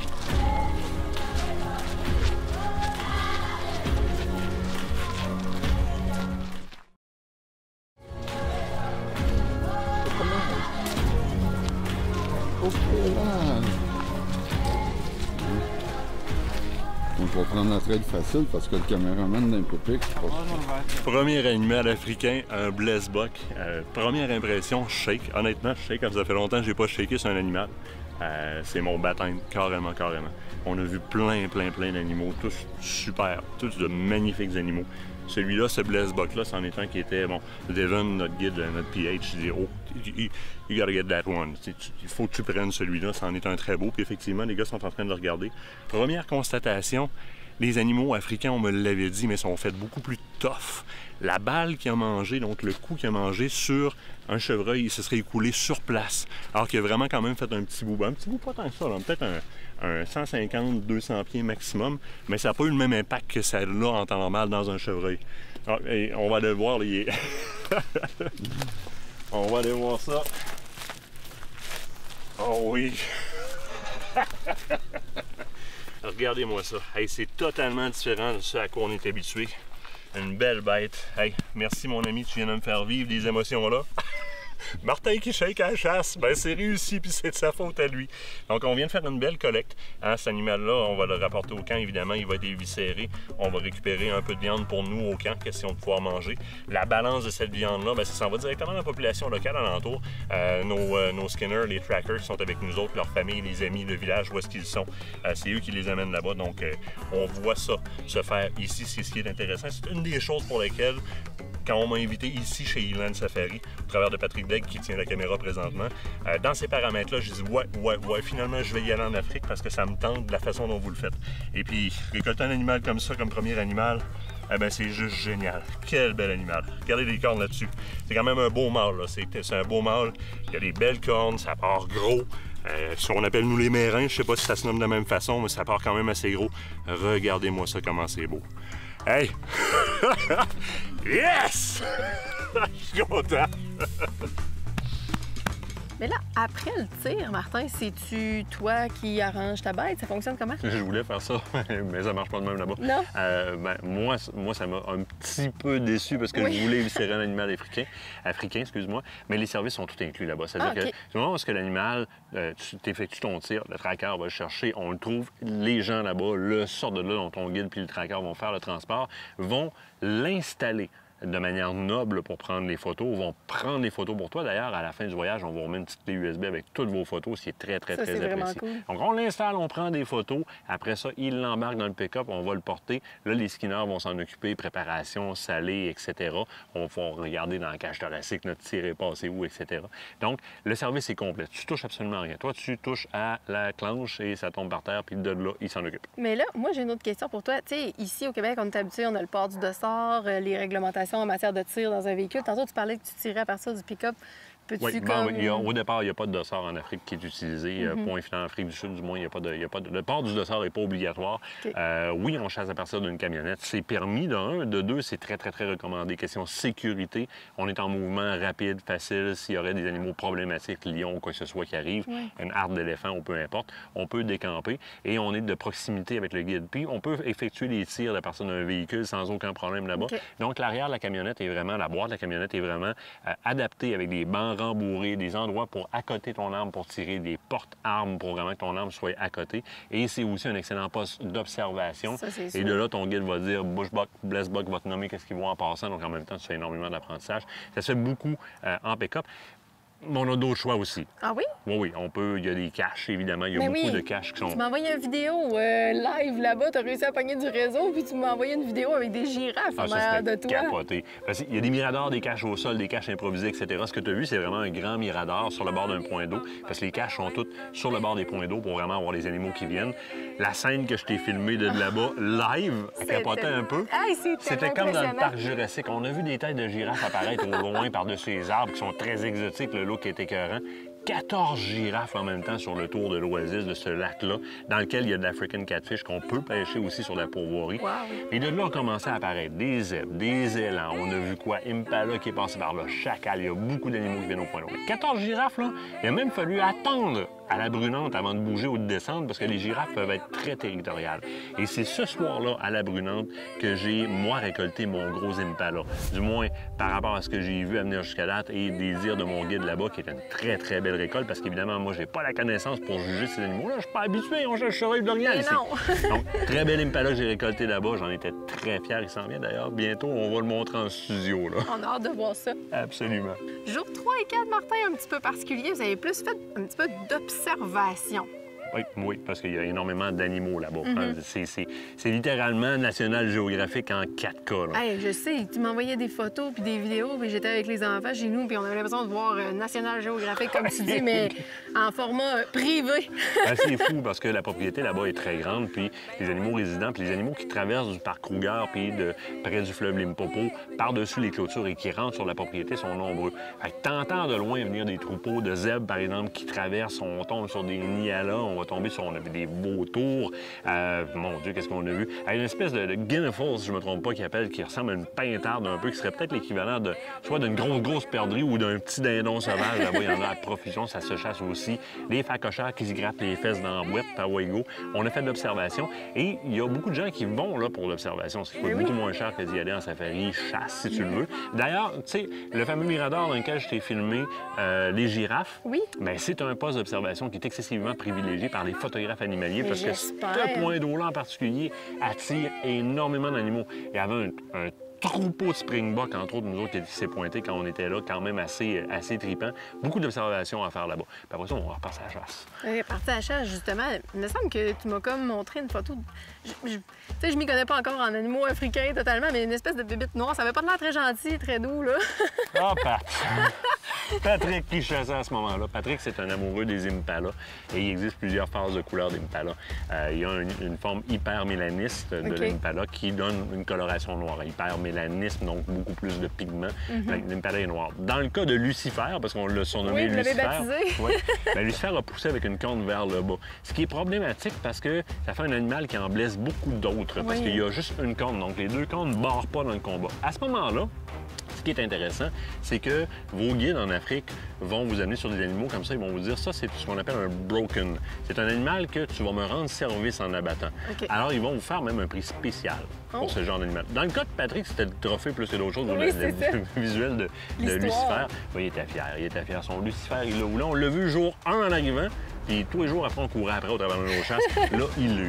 On va prendre la trail facile parce que le caméraman d'un peu pique. Premier animal africain, un blesbok. Première impression, shake. Honnêtement, shake. Comme ça fait longtemps que j'ai pas shaké sur un animal. C'est mon baptême, carrément. On a vu plein d'animaux, tous super, tous de magnifiques animaux. Celui-là, ce blesbok-là, c'en est un qui était, bon, Devin, notre guide, notre PH, il dit « Oh, you gotta get that one. Il faut que tu prennes celui-là, c'en est un très beau. » Puis effectivement, les gars sont en train de le regarder. Première constatation, Les animaux africains, on me l'avait dit, mais sont faits beaucoup plus tough. La balle qu'il a mangé, donc le coup qu'il a mangé sur un chevreuil, il se serait écoulé sur place. Alors qu'il a vraiment quand même fait un petit bout. Un petit bout, pas tant que ça, peut-être un 150-200 pieds maximum, mais ça n'a pas eu le même impact que ça l'a en temps normal dans un chevreuil. Alors, on va aller voir, les... On va aller voir ça. Oh oui! Regardez-moi ça. Hey, c'est totalement différent de ce à quoi on est habitué. Une belle bête. Hey, merci mon ami, tu viens de me faire vivre des émotions-là. Martin qui shake à la chasse, ben c'est réussi, puis c'est de sa faute à lui. Donc on vient de faire une belle collecte. Hein, cet animal-là, on va le rapporter au camp, évidemment, il va être éviscéré. On va récupérer un peu de viande pour nous au camp, question de pouvoir manger. La balance de cette viande-là, ben, ça s'en va directement à la population locale alentour. Nos skinners, les trackers qui sont avec nous autres, leurs familles, les amis, le village, où est-ce qu'ils sont. C'est eux qui les amènent là-bas, donc on voit ça se faire ici, c'est ce qui est intéressant. C'est une des choses pour lesquelles, quand on m'a invité ici chez Inland Safari, au travers de Patrick Degg qui tient la caméra présentement, dans ces paramètres-là, je dis ouais, finalement, je vais y aller en Afrique parce que ça me tente de la façon dont vous le faites. Et puis, récolter un animal comme ça, comme premier animal, eh ben c'est juste génial. Quel bel animal. Regardez les cornes là-dessus. C'est quand même un beau mâle, là. C'est un beau mâle. Il y a des belles cornes, ça part gros. Ce qu'on appelle nous les mérins, je sais pas si ça se nomme de la même façon, mais ça part quand même assez gros. Regardez-moi ça, comment c'est beau. Hey! Yes! Je suis content! Mais là, après le tir, Martin, c'est-tu toi qui arranges ta bête? Ça fonctionne comment? Je voulais faire ça, mais ça marche pas de même là-bas. Non? Moi, ça m'a un petit peu déçu parce que je voulais éviscérer un animal africain, excuse-moi, mais les services sont tout inclus là-bas. C'est-à-dire que du moment où l'animal, tu t'effectues ton tir, le tracker va le chercher, on le trouve, les gens là-bas le sortent de là dont ton guide puis le tracker vont faire le transport, vont l'installer de manière noble pour prendre les photos, vont prendre les photos pour toi. D'ailleurs, à la fin du voyage, on vous remet une petite clé USB avec toutes vos photos, ce qui est très apprécié. Cool. Donc, on l'installe, on prend des photos. Après ça, il l'embarque dans le pick-up, on va le porter. Là, les skinners vont s'en occuper, préparation, salée, etc. On va regarder dans la cage thoracique, notre tir est passé où, etc. Donc, le service est complet. Tu touches absolument rien. Toi, tu touches à la clenche et ça tombe par terre, puis de là, il s'en occupe. Mais là, moi, j'ai une autre question pour toi. Tu sais, ici, au Québec, on est habitué, on a le port du dossard, les réglementations en matière de tir dans un véhicule. Tantôt, tu parlais que tu tirais à partir du pick-up. Oui, au départ, il n'y a pas de dossard en Afrique qui est utilisé. Point final, en Afrique du Sud, du moins, le port du dossard n'est pas obligatoire. Okay. Oui, on chasse à partir d'une camionnette. C'est permis, de un. De deux, c'est très recommandé. Question sécurité, on est en mouvement rapide, facile. S'il y aurait des animaux problématiques, lions ou quoi que ce soit qui arrive, une harpe d'éléphant ou peu importe, on peut décamper et on est de proximité avec le guide. Puis, on peut effectuer les tirs à partir d'un véhicule sans aucun problème là-bas. Okay. Donc, l'arrière de la camionnette est vraiment, la boîte de la camionnette est vraiment adaptée avec des bancs rembourrés, des endroits pour accoter ton arme, pour tirer des portes-armes pour vraiment que ton arme soit à côté. Et c'est aussi un excellent poste d'observation. Et de là, ton guide va dire, Bushbuck, Blessbuck va te nommer qu'est-ce qu'ils voit en passant. Donc, en même temps, tu fais énormément d'apprentissage. Ça se fait beaucoup en pick-up. Mais on a d'autres choix aussi. Ah oui? Oui, on peut. Il y a des caches, évidemment. Il y a beaucoup de caches qui sont... Tu m'as envoyé une vidéo live là-bas. Tu as réussi à pogner du réseau, puis tu m'as envoyé une vidéo avec des girafes en arrière de toi. Capoté. Parce qu'il y a des miradors, des caches au sol, des caches improvisées, etc. Ce que tu as vu, c'est vraiment un grand mirador sur le bord d'un point d'eau. Parce que les caches sont toutes sur le bord des points d'eau pour vraiment avoir les animaux qui viennent. La scène que je t'ai filmée de là-bas, live, capotait un peu. C'était comme dans le parc Jurassique. On a vu des têtes de girafes apparaître au loin par-dessus les arbres qui sont très exotiques. Le look est écœurant. 14 girafes en même temps sur le tour de l'oasis de ce lac-là, dans lequel il y a de l'African catfish qu'on peut pêcher aussi sur la pourvoirie. Wow. Et de là, on commençait à apparaître des zèbres, des élans. On a vu quoi? Impala qui est passé par là, chacal. Il y a beaucoup d'animaux qui viennent au point d'eau. 14 girafes, là, il a même fallu attendre à la Brunante avant de bouger ou de descendre parce que les girafes peuvent être très territoriales. Et c'est ce soir-là, à la Brunante, que j'ai, moi, récolté mon gros Impala. Du moins, par rapport à ce que j'ai vu à venir jusqu'à date et des dires de mon guide là-bas, qui est une très belle récolte parce qu'évidemment, moi, j'ai pas la connaissance pour juger ces animaux-là. Je suis pas habitué, on cherche sur de l'orignal ici. Donc, très bel Impala que j'ai récolté là-bas. J'en étais très fier. Il s'en vient d'ailleurs. Bientôt, on va le montrer en studio, là. On a hâte de voir ça. Absolument. Jour 3 et 4, Martin, un petit peu particulier. Vous avez plus fait un petit peu d'observation. Oui, parce qu'il y a énormément d'animaux là-bas. C'est littéralement National Geographic en 4K. Là. Hey, je sais, tu m'envoyais des photos puis des vidéos, puis j'étais avec les enfants chez nous, puis on avait l'impression de voir National Geographic, comme tu dis, mais en format privé. C'est fou parce que la propriété là-bas est très grande, puis les animaux résidents, puis les animaux qui traversent du parc Kruger, puis près du fleuve Limpopo, par-dessus les clôtures et qui rentrent sur la propriété sont nombreux. Fait que t'entends de loin venir des troupeaux de zèbres, par exemple, qui traversent, on tombe sur des nialas, on va tomber sur, on a vu des vautours. Mon Dieu, qu'est-ce qu'on a vu? Une espèce de guinefowl, si je me trompe pas, qui ressemble à une pintarde un peu, qui serait peut-être l'équivalent de soit d'une grosse perdrix ou d'un petit dindon sauvage. Là-bas, il y en a à profusion, ça se chasse aussi. Les facochères qui se grattent les fesses dans la boîte, par Waigo. On a fait de l'observation et il y a beaucoup de gens qui vont là pour l'observation. C'est beaucoup moins cher que d'y aller en safari, chasse, si tu le veux. D'ailleurs, tu sais, le fameux mirador dans lequel je t'ai filmé les girafes, bien, c'est un poste d'observation qui est excessivement privilégié par les photographes animaliers parce que ce point d'eau-là en particulier attire énormément d'animaux. Il y avait un troupeau de springbok, entre autres, nous autres, qui s'est pointé quand on était là, quand même assez tripant. Beaucoup d'observations à faire là-bas. Puis après ça, on va repartir à la chasse. Repartir à la chasse, justement. Il me semble que tu m'as comme montré une photo. Tu sais, je m'y connais pas encore en animaux africains totalement, mais une espèce de bébite noire. Ça avait pas l'air très gentil, très doux, là. Patrick qui chassait à ce moment-là. Patrick, c'est un amoureux des impalas et il existe plusieurs phases de couleurs d'impala. Il y a une forme hypermélaniste de l'impala qui donne une coloration noire. Hypermélanisme, donc beaucoup plus de pigments. L'impala est noir. Dans le cas de Lucifer, parce qu'on l'a surnommé Lucifer, Lucifer a poussé avec une corne vers le bas. Ce qui est problématique parce que ça fait un animal qui en blesse beaucoup d'autres parce qu'il y a juste une corne. Donc les deux cornes ne barrent pas dans le combat. À ce moment-là, ce qui est intéressant, c'est que vos guides en Afrique vont vous amener sur des animaux comme ça. Ils vont vous dire, ça, c'est ce qu'on appelle un broken. C'est un animal que tu vas me rendre service en abattant. Alors, ils vont vous faire même un prix spécial pour ce genre d'animal. Dans le cas de Patrick, c'était le trophée plus que d'autres choses, le visuel de Lucifer. Il était fier. Il était fier. Son Lucifer, il l'a voulu. On l'a vu jour 1 en arrivant, puis tous les jours après, on courait après au travers de nos chasses. Là, il l'a eu.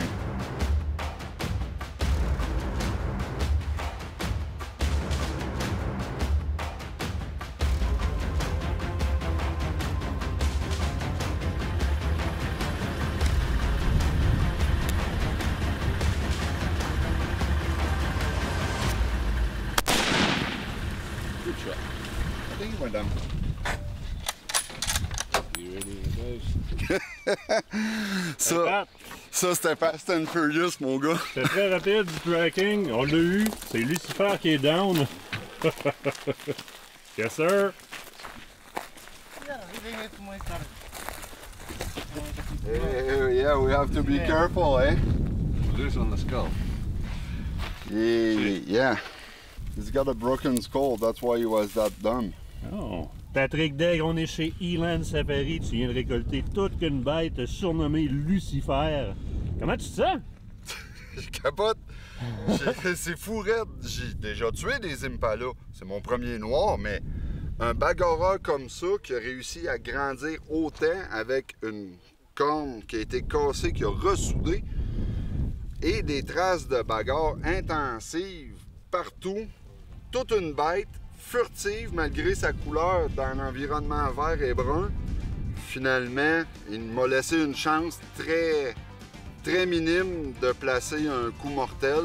Ça, c'était Fast and Furious, mon gars. C'était très rapide du tracking. On l'a eu. C'est Lucifer qui est down. Yes, sir. Yeah, we have to be careful, eh? Loose on the skull. Yeah. He's got a broken skull. That's why he was that done. Oh. Patrick Degre, on est chez Eland Safari. Tu viens de récolter toute qu'une bête surnommée Lucifer. Comment tu te sens? Je capote. C'est fou raide. J'ai déjà tué des impalas. C'est mon premier noir, mais un bagora comme ça qui a réussi à grandir autant avec une corne qui a été cassée, qui a ressoudé et des traces de bagarre intensives partout. Toute une bête furtive malgré sa couleur dans l'environnement vert et brun. Finalement, il m'a laissé une chance très minime de placer un coup mortel.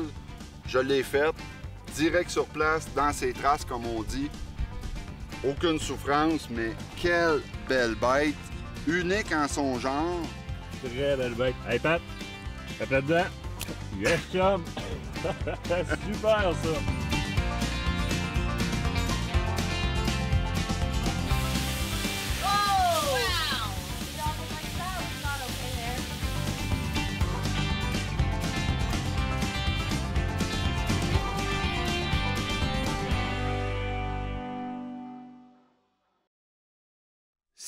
Je l'ai fait, direct sur place, dans ses traces, comme on dit. Aucune souffrance, mais quelle belle bête, unique en son genre. Très belle bête. Hey Pat, tape là-dedans. Yes, chum. Super ça.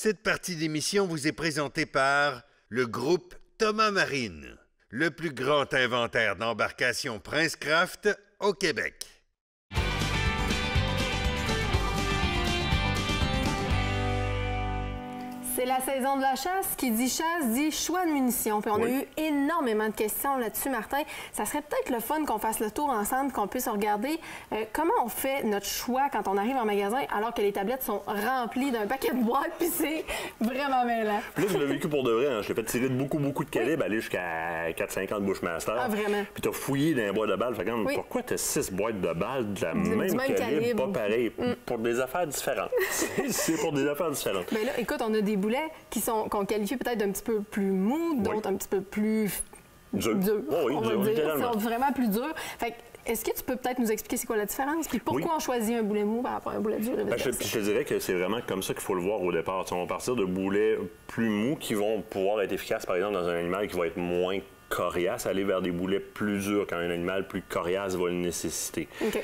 Cette partie d'émission vous est présentée par le groupe Thomas Marine, le plus grand inventaire d'embarcations Princecraft au Québec. C'est la saison de la chasse. Qui dit chasse dit choix de munitions. Puis on a eu énormément de questions là-dessus, Martin. Ça serait peut-être le fun qu'on fasse le tour ensemble, qu'on puisse regarder comment on fait notre choix quand on arrive en magasin alors que les tablettes sont remplies d'un paquet de boîtes, puis c'est vraiment mêlant. Puis là, je l'ai vécu pour de vrai. Hein. Je l'ai fait tirer de beaucoup de calibres, aller jusqu'à 4,50 Bushmaster. Ah, vraiment? Puis t'as fouillé dans les boîtes de balles. Fait comme, pourquoi t'as 6 boîtes de balles de la même calibre, pas pareil, pour des affaires différentes? C'est pour des affaires différentes. Bien là, écoute, on a des boulets qu'on qualifie peut-être d'un petit peu plus mous, d'autres un petit peu plus durs. Oh oui, on va dire. Ils sont vraiment plus durs. Fait que, est-ce que tu peux peut-être nous expliquer c'est quoi la différence? Puis pourquoi on choisit un boulet mou par rapport à un boulet dur? Je te dirais que c'est vraiment comme ça qu'il faut le voir au départ. On va partir de boulets plus mous qui vont pouvoir être efficaces, par exemple, dans un animal qui va être moins coriace, aller vers des boulets plus durs quand un animal plus coriace va le nécessiter. Okay.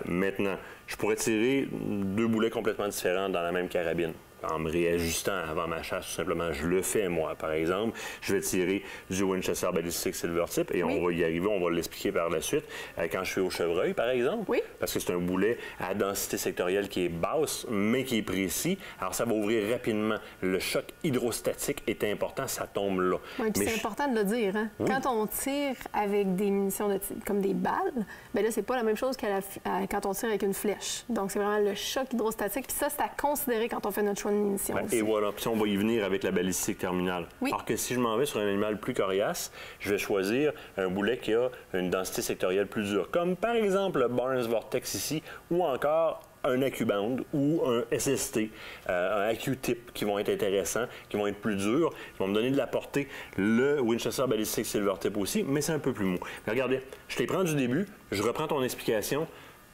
Maintenant, je pourrais tirer 2 boulets complètement différents dans la même carabine. En me réajustant avant ma chasse, tout simplement, je le fais, moi. Par exemple, je vais tirer du Winchester Ballistic Silver Tip et on va y arriver, on va l'expliquer par la suite. Quand je suis au chevreuil, par exemple, parce que c'est un boulet à densité sectorielle qui est basse, mais qui est précis, alors ça va ouvrir rapidement. Le choc hydrostatique est important, ça tombe là. Oui, puis c'est important de le dire. Hein? Oui. Quand on tire avec des munitions comme des balles, bien là, c'est pas la même chose quand on tire avec une flèche. Donc, c'est vraiment le choc hydrostatique. Puis ça, c'est à considérer quand on fait notre choix de munitions. Et voilà, puis on va y venir avec la balistique terminale. Oui. Alors que si je m'en vais sur un animal plus coriace, je vais choisir un boulet qui a une densité sectorielle plus dure, comme par exemple le Barnes Vortex ici, ou encore un AccuBand ou un SST, un AccuTip qui vont être intéressants, qui vont être plus durs, qui vont me donner de la portée. Le Winchester Ballistic Silver Tip aussi, mais c'est un peu plus mou. Mais regardez, je t'ai pris du début, je reprends ton explication.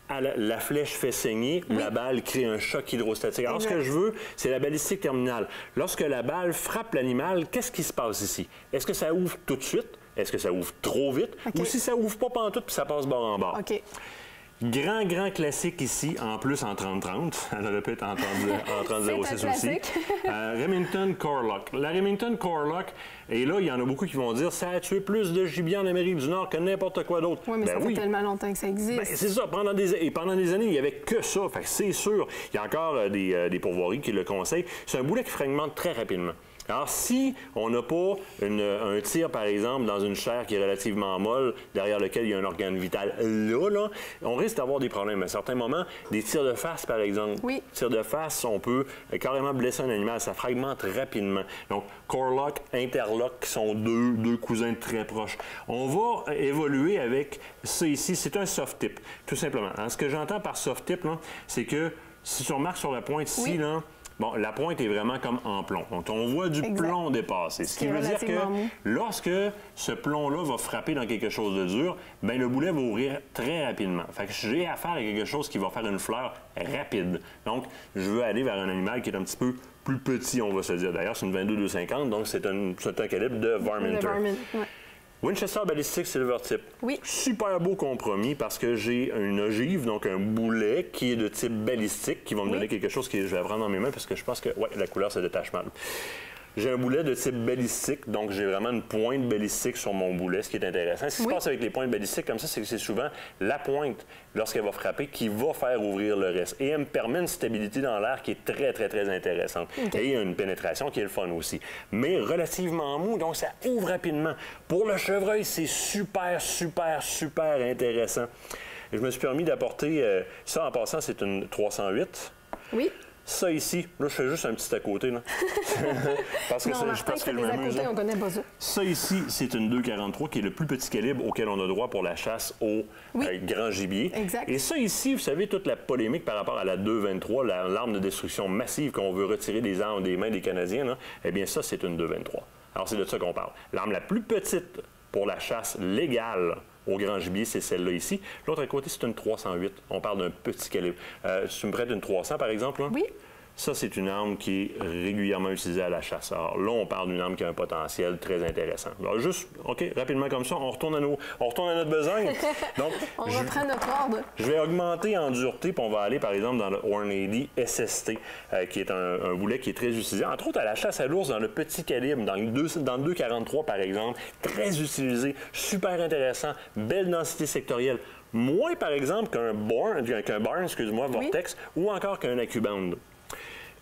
La flèche fait saigner, la balle crée un choc hydrostatique. Alors, ce que je veux, c'est la balistique terminale. Lorsque la balle frappe l'animal, qu'est-ce qui se passe ici? Est-ce que ça ouvre tout de suite? Est-ce que ça ouvre trop vite? Ou si ça ouvre pas pantoute puis ça passe bord en bord? Grand classique ici, en plus en 30-30. Elle aurait pu être en 30-06 aussi. Remington Core-Lock. La Remington Core-Lock, et là, il y en a beaucoup qui vont dire ça a tué plus de gibier en Amérique du Nord que n'importe quoi d'autre. Oui, mais ça fait tellement longtemps que ça existe. C'est ça. Pendant des années, il n'y avait que ça. Fait que c'est sûr. Il y a encore des pourvoiries qui le conseillent. C'est un boulet qui fragmente très rapidement. Alors, si on n'a pas un tir, par exemple, dans une chair qui est relativement molle, derrière lequel il y a un organe vital là, on risque d'avoir des problèmes. À certains moments, des tirs de face, par exemple. Oui. Tirs de face, on peut carrément blesser un animal. Ça fragmente rapidement. Donc, Core-Lock, Interlock, qui sont deux cousins très proches. On va évoluer avec ça ici. C'est un soft tip, tout simplement. Alors, ce que j'entends par soft tip, c'est que si tu remarques sur la pointe ici, là, bon, la pointe est vraiment comme en plomb. Donc, on voit du plomb dépasser. Ce qui veut dire que lorsque ce plomb-là va frapper dans quelque chose de dur, bien, le boulet va ouvrir très rapidement. Fait que j'ai affaire à quelque chose qui va faire une fleur rapide. Donc, je veux aller vers un animal qui est un petit peu plus petit, on va se dire. D'ailleurs, c'est une 22-250, donc c'est un calibre de Varminter. Winchester Ballistic Silver Tip. Oui. Super beau compromis parce que j'ai une ogive, donc un boulet qui est de type balistique, qui va me donner quelque chose que je vais prendre dans mes mains parce que je pense que la couleur se détache mal. J'ai un boulet de type balistique, donc j'ai vraiment une pointe balistique sur mon boulet, ce qui est intéressant. Ce qui se passe avec les pointes balistiques comme ça, c'est que c'est souvent la pointe, lorsqu'elle va frapper, qui va faire ouvrir le reste. Et elle me permet une stabilité dans l'air qui est très intéressante. Et il y a une pénétration qui est le fun aussi. Mais relativement mou, donc ça ouvre rapidement. Pour le chevreuil, c'est super intéressant. Et je me suis permis d'apporter, ça en passant, c'est une 308. Oui. Ça ici, là, je fais juste un petit à côté, là. parce que non, Martin, parce que je m'amuse. On connaît pas ça. Ça ici, c'est une 243 qui est le plus petit calibre auquel on a droit pour la chasse au grand gibier. Exact. Et ça ici, vous savez, toute la polémique par rapport à la 223, l'arme de destruction massive qu'on veut retirer des armes des mains des Canadiens, là, eh bien ça, c'est une 223. Alors, c'est de ça qu'on parle. L'arme la plus petite pour la chasse légale au grand gibier, c'est celle-là ici. L'autre à côté, c'est une 308. On parle d'un petit calibre. Tu me prêtes une 300, par exemple? Là? Oui. Ça, c'est une arme qui est régulièrement utilisée à la chasse. Alors là, on parle d'une arme qui a un potentiel très intéressant. Alors juste, OK, rapidement comme ça, on retourne à notre besogne. Donc, on reprend notre ordre. Je vais augmenter en dureté, puis on va aller, par exemple, dans le Hornady SST, qui est un boulet qui est très utilisé, entre autres à la chasse à l'ours, dans le petit calibre, dans le 243, par exemple, très utilisé, super intéressant, belle densité sectorielle. Moins, par exemple, qu'un Barnes, Vortex, ou encore qu'un AccuBand.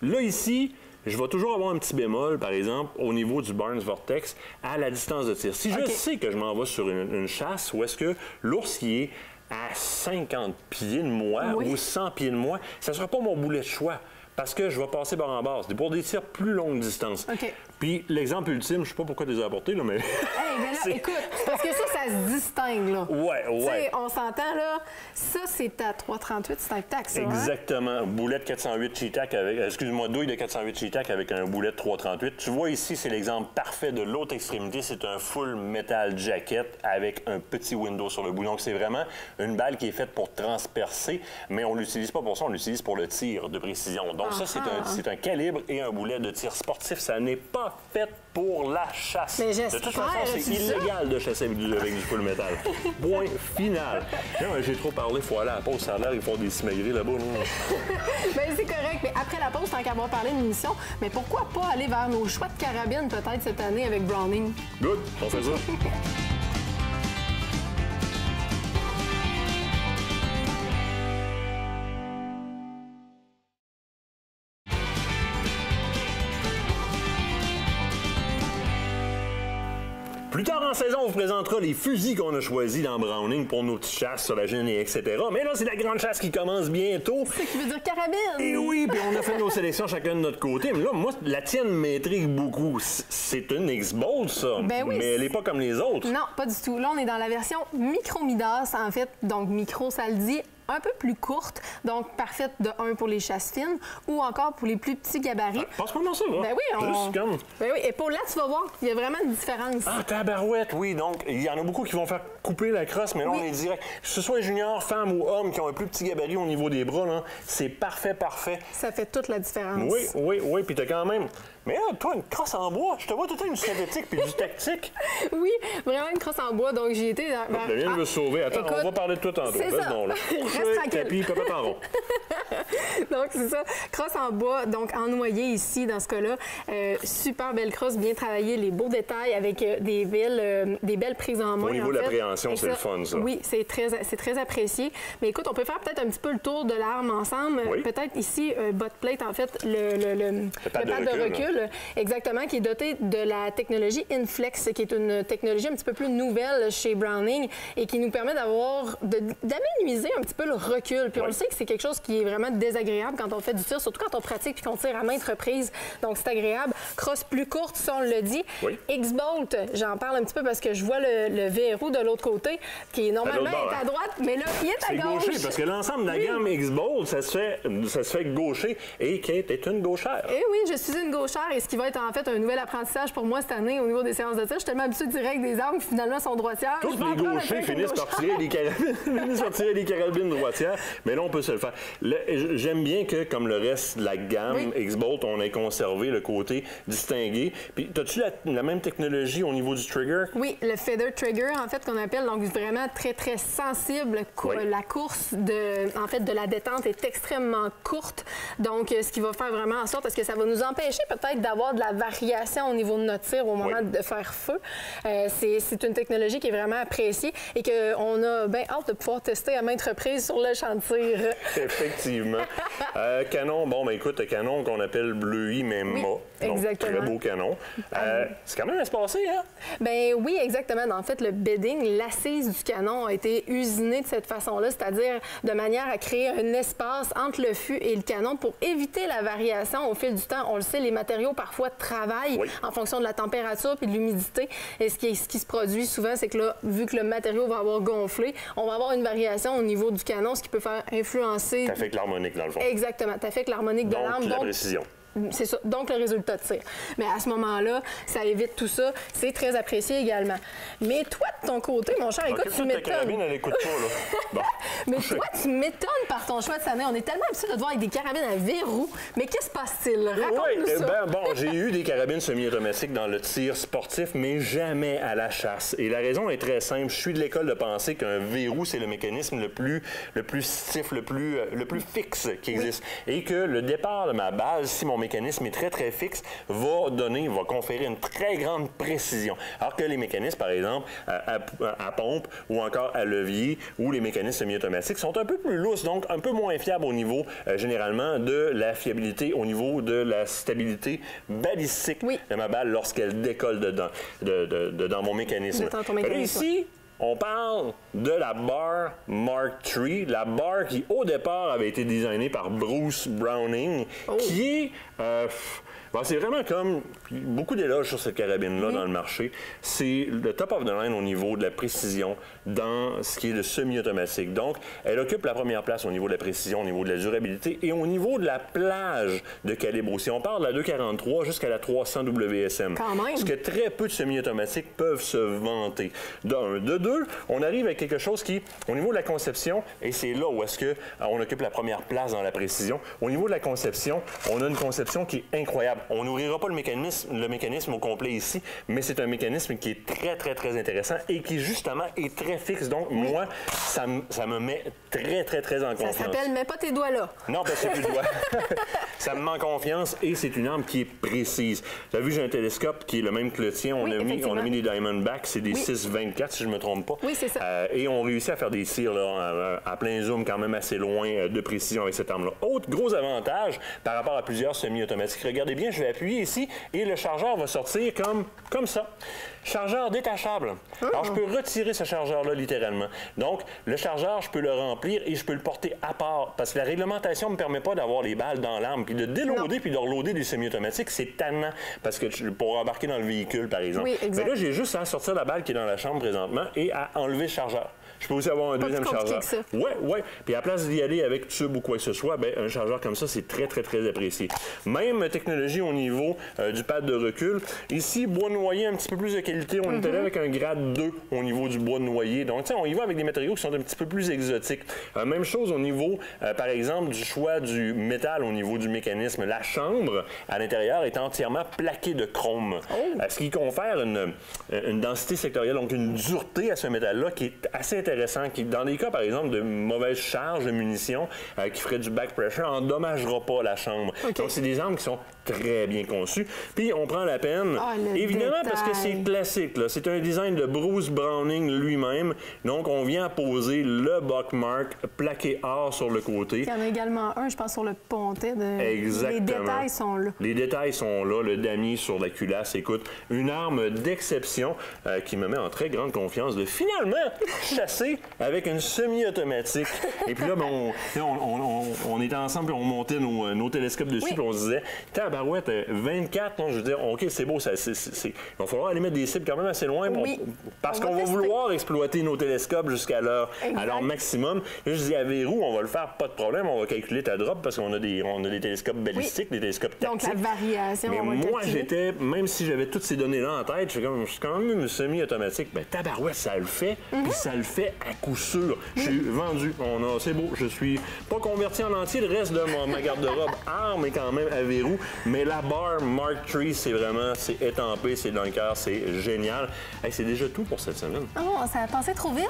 Là, ici, je vais toujours avoir un petit bémol, par exemple, au niveau du Barnes Vortex, à la distance de tir. Si je sais que je m'en vais sur une chasse où est-ce que l'ours qui est à 50 pieds de moi ou 100 pieds de moi, ça ne sera pas mon boulet de choix. Parce que je vais passer barre en basse. C'est pour des tirs plus longue distance. Puis l'exemple ultime, je ne sais pas pourquoi tu les as apportés, là, mais... Mais là, écoute, parce que ça se distingue, là. Ouais. On s'entend, là, ça, c'est à 3,38, c'est un tac, ça. Exactement. Boulet de 408 Cheetac avec... Excuse-moi, douille de 408 Cheetac avec un boulet de 3,38. Tu vois ici, c'est l'exemple parfait de l'autre extrémité. C'est un full metal jacket avec un petit window sur le bout. Donc, c'est vraiment une balle qui est faite pour transpercer, mais on ne l'utilise pas pour ça, on l'utilise pour le tir de précision. Donc, ça, c'est un calibre et un boulet de tir sportif. Ça n'est pas fait pour la chasse. Mais de toute façon, c'est illégal de chasser avec du full métal. Point final. Non, j'ai trop parlé, il faut aller à la pause. Ça a l'air, ils font des simagrées là-bas. Bien, c'est correct. Mais après la pause, tant qu'à avoir parlé de munitions, mais pourquoi pas aller vers nos choix de carabines peut-être cette année avec Browning? Good, on fait ça. Plus tard en saison, on vous présentera les fusils qu'on a choisis dans Browning pour nos petites chasses sur la Genée, etc. Mais là, c'est la grande chasse qui commence bientôt. C'est ce qui veut dire carabine. Et oui, puis on a fait nos sélections chacun de notre côté. Mais là, moi, la tienne m'intrigue beaucoup. C'est une X-Bolt, ça. Ben oui, mais elle n'est pas comme les autres. Non, pas du tout. Là, on est dans la version micro-Midas, en fait. Donc, micro, ça le dit. Un peu plus courte, donc parfaite de 1 pour les chasses fines ou encore pour les plus petits gabarits. Passe-moi dans ça, là. Ben oui, Juste comme... Ben oui, et pour là, tu vas voir qu'il y a vraiment une différence. Ah, tabarouette, oui. Donc, il y en a beaucoup qui vont faire couper la crosse, mais là, on est direct. Que ce soit juniors, femmes ou hommes qui ont un plus petit gabarit au niveau des bras, là, c'est parfait. Ça fait toute la différence. Oui, puis t'as quand même... Mais là, toi, une crosse en bois, je te vois tout le temps une synthétique puis du tactique. Oui, vraiment une crosse en bois, donc j'ai été... Je viens de me sauver. Attends, écoute, on va parler de toi tantôt. C'est ça. Donc, là. Reste tranquille. Tapis, papa en rond. Donc, c'est ça. Crosse en bois, donc en noyer ici, dans ce cas-là. Super belle crosse, bien travaillée, les beaux détails avec des belles prises en main. Au niveau de l'appréhension, c'est le fun, ça. Oui, c'est très apprécié. Mais écoute, on peut faire peut-être un petit peu le tour de l'arme ensemble. Oui. Peut-être ici, butt plate, en fait, le pad de recul. Exactement, qui est doté de la technologie Inflex, qui est une technologie un petit peu plus nouvelle chez Browning et qui nous permet d'amenuiser un petit peu le recul. Puis on le sait que c'est quelque chose qui est vraiment désagréable quand on fait du tir, surtout quand on pratique puis qu'on tire à maintes reprises. Donc c'est agréable. Crosse plus courte, ça on le dit. Oui. X-Bolt, j'en parle un petit peu parce que je vois le verrou de l'autre côté, qui normalement est à droite, mais là, il est à gauche. Gaucher, parce que l'ensemble de la gamme X-Bolt, ça se fait gaucher. Et Kate est une gauchère. Eh oui, je suis une gauchère et ce qui va être en fait un nouvel apprentissage pour moi cette année au niveau des séances de tir. Je suis tellement habituée de tirer avec des armes qui finalement sont droitières. Tous les gauchers finissent par tirer des carabines droitières, mais là, on peut se le faire. J'aime bien que, comme le reste de la gamme X-Bolt, on ait conservé le côté distingué. Puis, as-tu la même technologie au niveau du trigger? Oui, le feather trigger, en fait, qu'on appelle, donc vraiment très, très sensible. La course de la détente est extrêmement courte. Donc, ce qui va faire vraiment en sorte, parce que ça va nous empêcher peut-être d'avoir de la variation au niveau de notre tir au moment de faire feu. C'est une technologie qui est vraiment appréciée et qu'on a bien hâte de pouvoir tester à maintes reprises sur le champ de tir. Effectivement. Canon, écoute, canon qu'on appelle bleu-i, mais mât. Exactement. Très beau canon. C'est quand même espacé, hein? Ben oui, exactement. En fait, le bedding, l'assise du canon a été usinée de cette façon-là, c'est-à-dire de manière à créer un espace entre le fût et le canon pour éviter la variation au fil du temps. On le sait, les matériaux parfois travaillent en fonction de la température et de l'humidité. Et ce qui se produit souvent, c'est que là, vu que le matériau va avoir gonflé, on va avoir une variation au niveau du canon, ce qui peut faire influencer... T'affectes l'harmonique, dans le fond. Exactement. T'affectes l'harmonique de l'arme. Donc, la précision. C'est ça. Donc, le résultat de tir. Mais à ce moment-là, ça évite tout ça. C'est très apprécié également. Mais toi, de ton côté, mon cher, écoute, tu m'étonnes. Ta carabine, elle écoute pas, là. Bon. Mais toi, tu m'étonnes par ton choix de cette année. On est tellement habitués de te voir avec des carabines à verrou. Mais qu'est-ce qui se passe-t-il? Raconte-nous ça. J'ai eu des carabines semi-automatiques dans le tir sportif, mais jamais à la chasse. Et la raison est très simple. Je suis de l'école de penser qu'un verrou, c'est le mécanisme le plus stiff, le plus fixe qui existe. Et que le départ de ma base, si mon mécanisme est très, très fixe, va conférer une très grande précision. Alors que les mécanismes, par exemple, à pompe ou encore à levier ou les mécanismes semi-automatiques sont un peu plus lousses, donc un peu moins fiables au niveau, généralement, de la fiabilité, au niveau de la stabilité balistique de ma balle lorsqu'elle décolle dans mon mécanisme. Ici, on parle de la barre Mark III, la barre qui, au départ, avait été designée par Bruce Browning, qui est... c'est vraiment comme beaucoup d'éloges sur cette carabine-là dans le marché. C'est le top of the line au niveau de la précision dans ce qui est le semi-automatique. Donc, elle occupe la première place au niveau de la précision, au niveau de la durabilité et au niveau de la plage de calibre aussi. On parle de la 243 jusqu'à la 300 WSM. Quand même. Ce que très peu de semi-automatiques peuvent se vanter. D'un. De deux, on arrive avec quelque chose qui, au niveau de la conception, et c'est là où est-ce qu'on occupe la première place dans la précision, au niveau de la conception, on a une conception qui est incroyable. On n'ouvrira pas le mécanisme au complet ici, mais c'est un mécanisme qui est très, très, très intéressant et qui, justement, est très fixe. Donc, moi, ça me met très, très, très en confiance. Ça s'appelle « Mets pas tes doigts là ». Non, parce que c'est plus de doigts. Ça me met en confiance et c'est une arme qui est précise. Tu as vu, j'ai un télescope qui est le même que le tien. On a mis des Diamondback, c'est des 6-24, si je ne me trompe pas. Oui, c'est ça. Et on réussit à faire des tirs là, à plein zoom, quand même assez loin de précision avec cette arme-là. Autre gros avantage par rapport à plusieurs semi-automatiques. Regardez bien, je vais appuyer ici et le chargeur va sortir comme ça. Chargeur détachable. Alors, je peux retirer ce chargeur-là littéralement. Donc, le chargeur, je peux le remplir et je peux le porter à part parce que la réglementation ne me permet pas d'avoir les balles dans l'arme puis de déloader puis de reloader des semi-automatiques, c'est tannant parce que pour embarquer dans le véhicule, par exemple. Oui, exact. Mais là, j'ai juste à sortir la balle qui est dans la chambre présentement et à enlever le chargeur. Je peux aussi avoir un deuxième chargeur. Oui. Puis à la place d'y aller avec tube ou quoi que ce soit, bien, un chargeur comme ça, c'est très, très, très apprécié. Même technologie au niveau du pad de recul. Ici, bois noyer, un petit peu plus de qualité. On est allé avec un grade 2 au niveau du bois noyer. Donc, on y va avec des matériaux qui sont un petit peu plus exotiques. Même chose au niveau, par exemple, du choix du métal au niveau du mécanisme. La chambre, à l'intérieur, est entièrement plaquée de chrome. Ce qui confère une densité sectorielle, donc une dureté à ce métal-là qui est assez intéressant, qui, dans des cas, par exemple, de mauvaise charge de munitions qui ferait du back pressure, endommagera pas la chambre. Donc, c'est des armes qui sont très bien conçues. Puis, on prend la peine, évidemment, parce que c'est classique. C'est un design de Bruce Browning lui-même. Donc, on vient poser le Buckmark plaqué or sur le côté. Il y en a également un, je pense, sur le pontet. Exactement. Les détails sont là. Les détails sont là. Le damier sur la culasse. Écoute, une arme d'exception qui me met en très grande confiance de finalement chasser avec une semi-automatique. Et puis là, ben, on était ensemble et on montait nos télescopes dessus puis on se disait, tabarouette, 24, non, je veux dire, OK, c'est beau, il va falloir aller mettre des cibles quand même assez loin parce qu'on va vouloir exploiter nos télescopes jusqu'à leur maximum. Là, je dis à Verrou, on va le faire, pas de problème, on va calculer ta drop parce qu'on a des télescopes balistiques, des télescopes tactiques. Donc, la variation, mais moi, même si j'avais toutes ces données-là en tête, je suis quand même une semi-automatique. Ben, tabarouette, ça le fait, puis ça le fait à coup sûr. Je suis vendu. C'est beau. Je suis pas converti en entier. Le reste de ma garde-robe arme est quand même à verrou. Mais la barre Mark III, c'est étampé, c'est dans le cœur, c'est génial. Hey, c'est déjà tout pour cette semaine. Oh, ça a passé trop vite.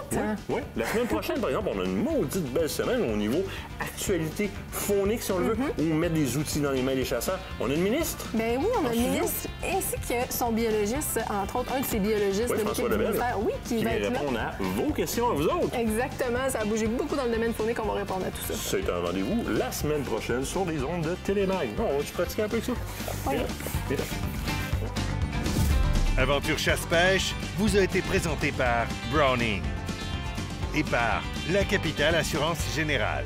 Oui. La semaine prochaine, par exemple, on a une maudite belle semaine au niveau actualité phonique, si on le veut, ou mettre des outils dans les mains des chasseurs. On a une ministre. Ben oui, on a une ministre, ainsi que son biologiste, entre autres, un de ses biologistes de l'équipe du ministère. Oui, qui va répondre à vos questions à vous autres. Exactement, ça a bougé beaucoup dans le domaine phonique, on va répondre à tout ça. C'est un rendez-vous la semaine prochaine sur les ondes de Télémag. On va-tu pratiquer un peu avec ça? Oui. Aventure Chasse-Pêche vous a été présenté par Browning et par La Capitale Assurance Générale.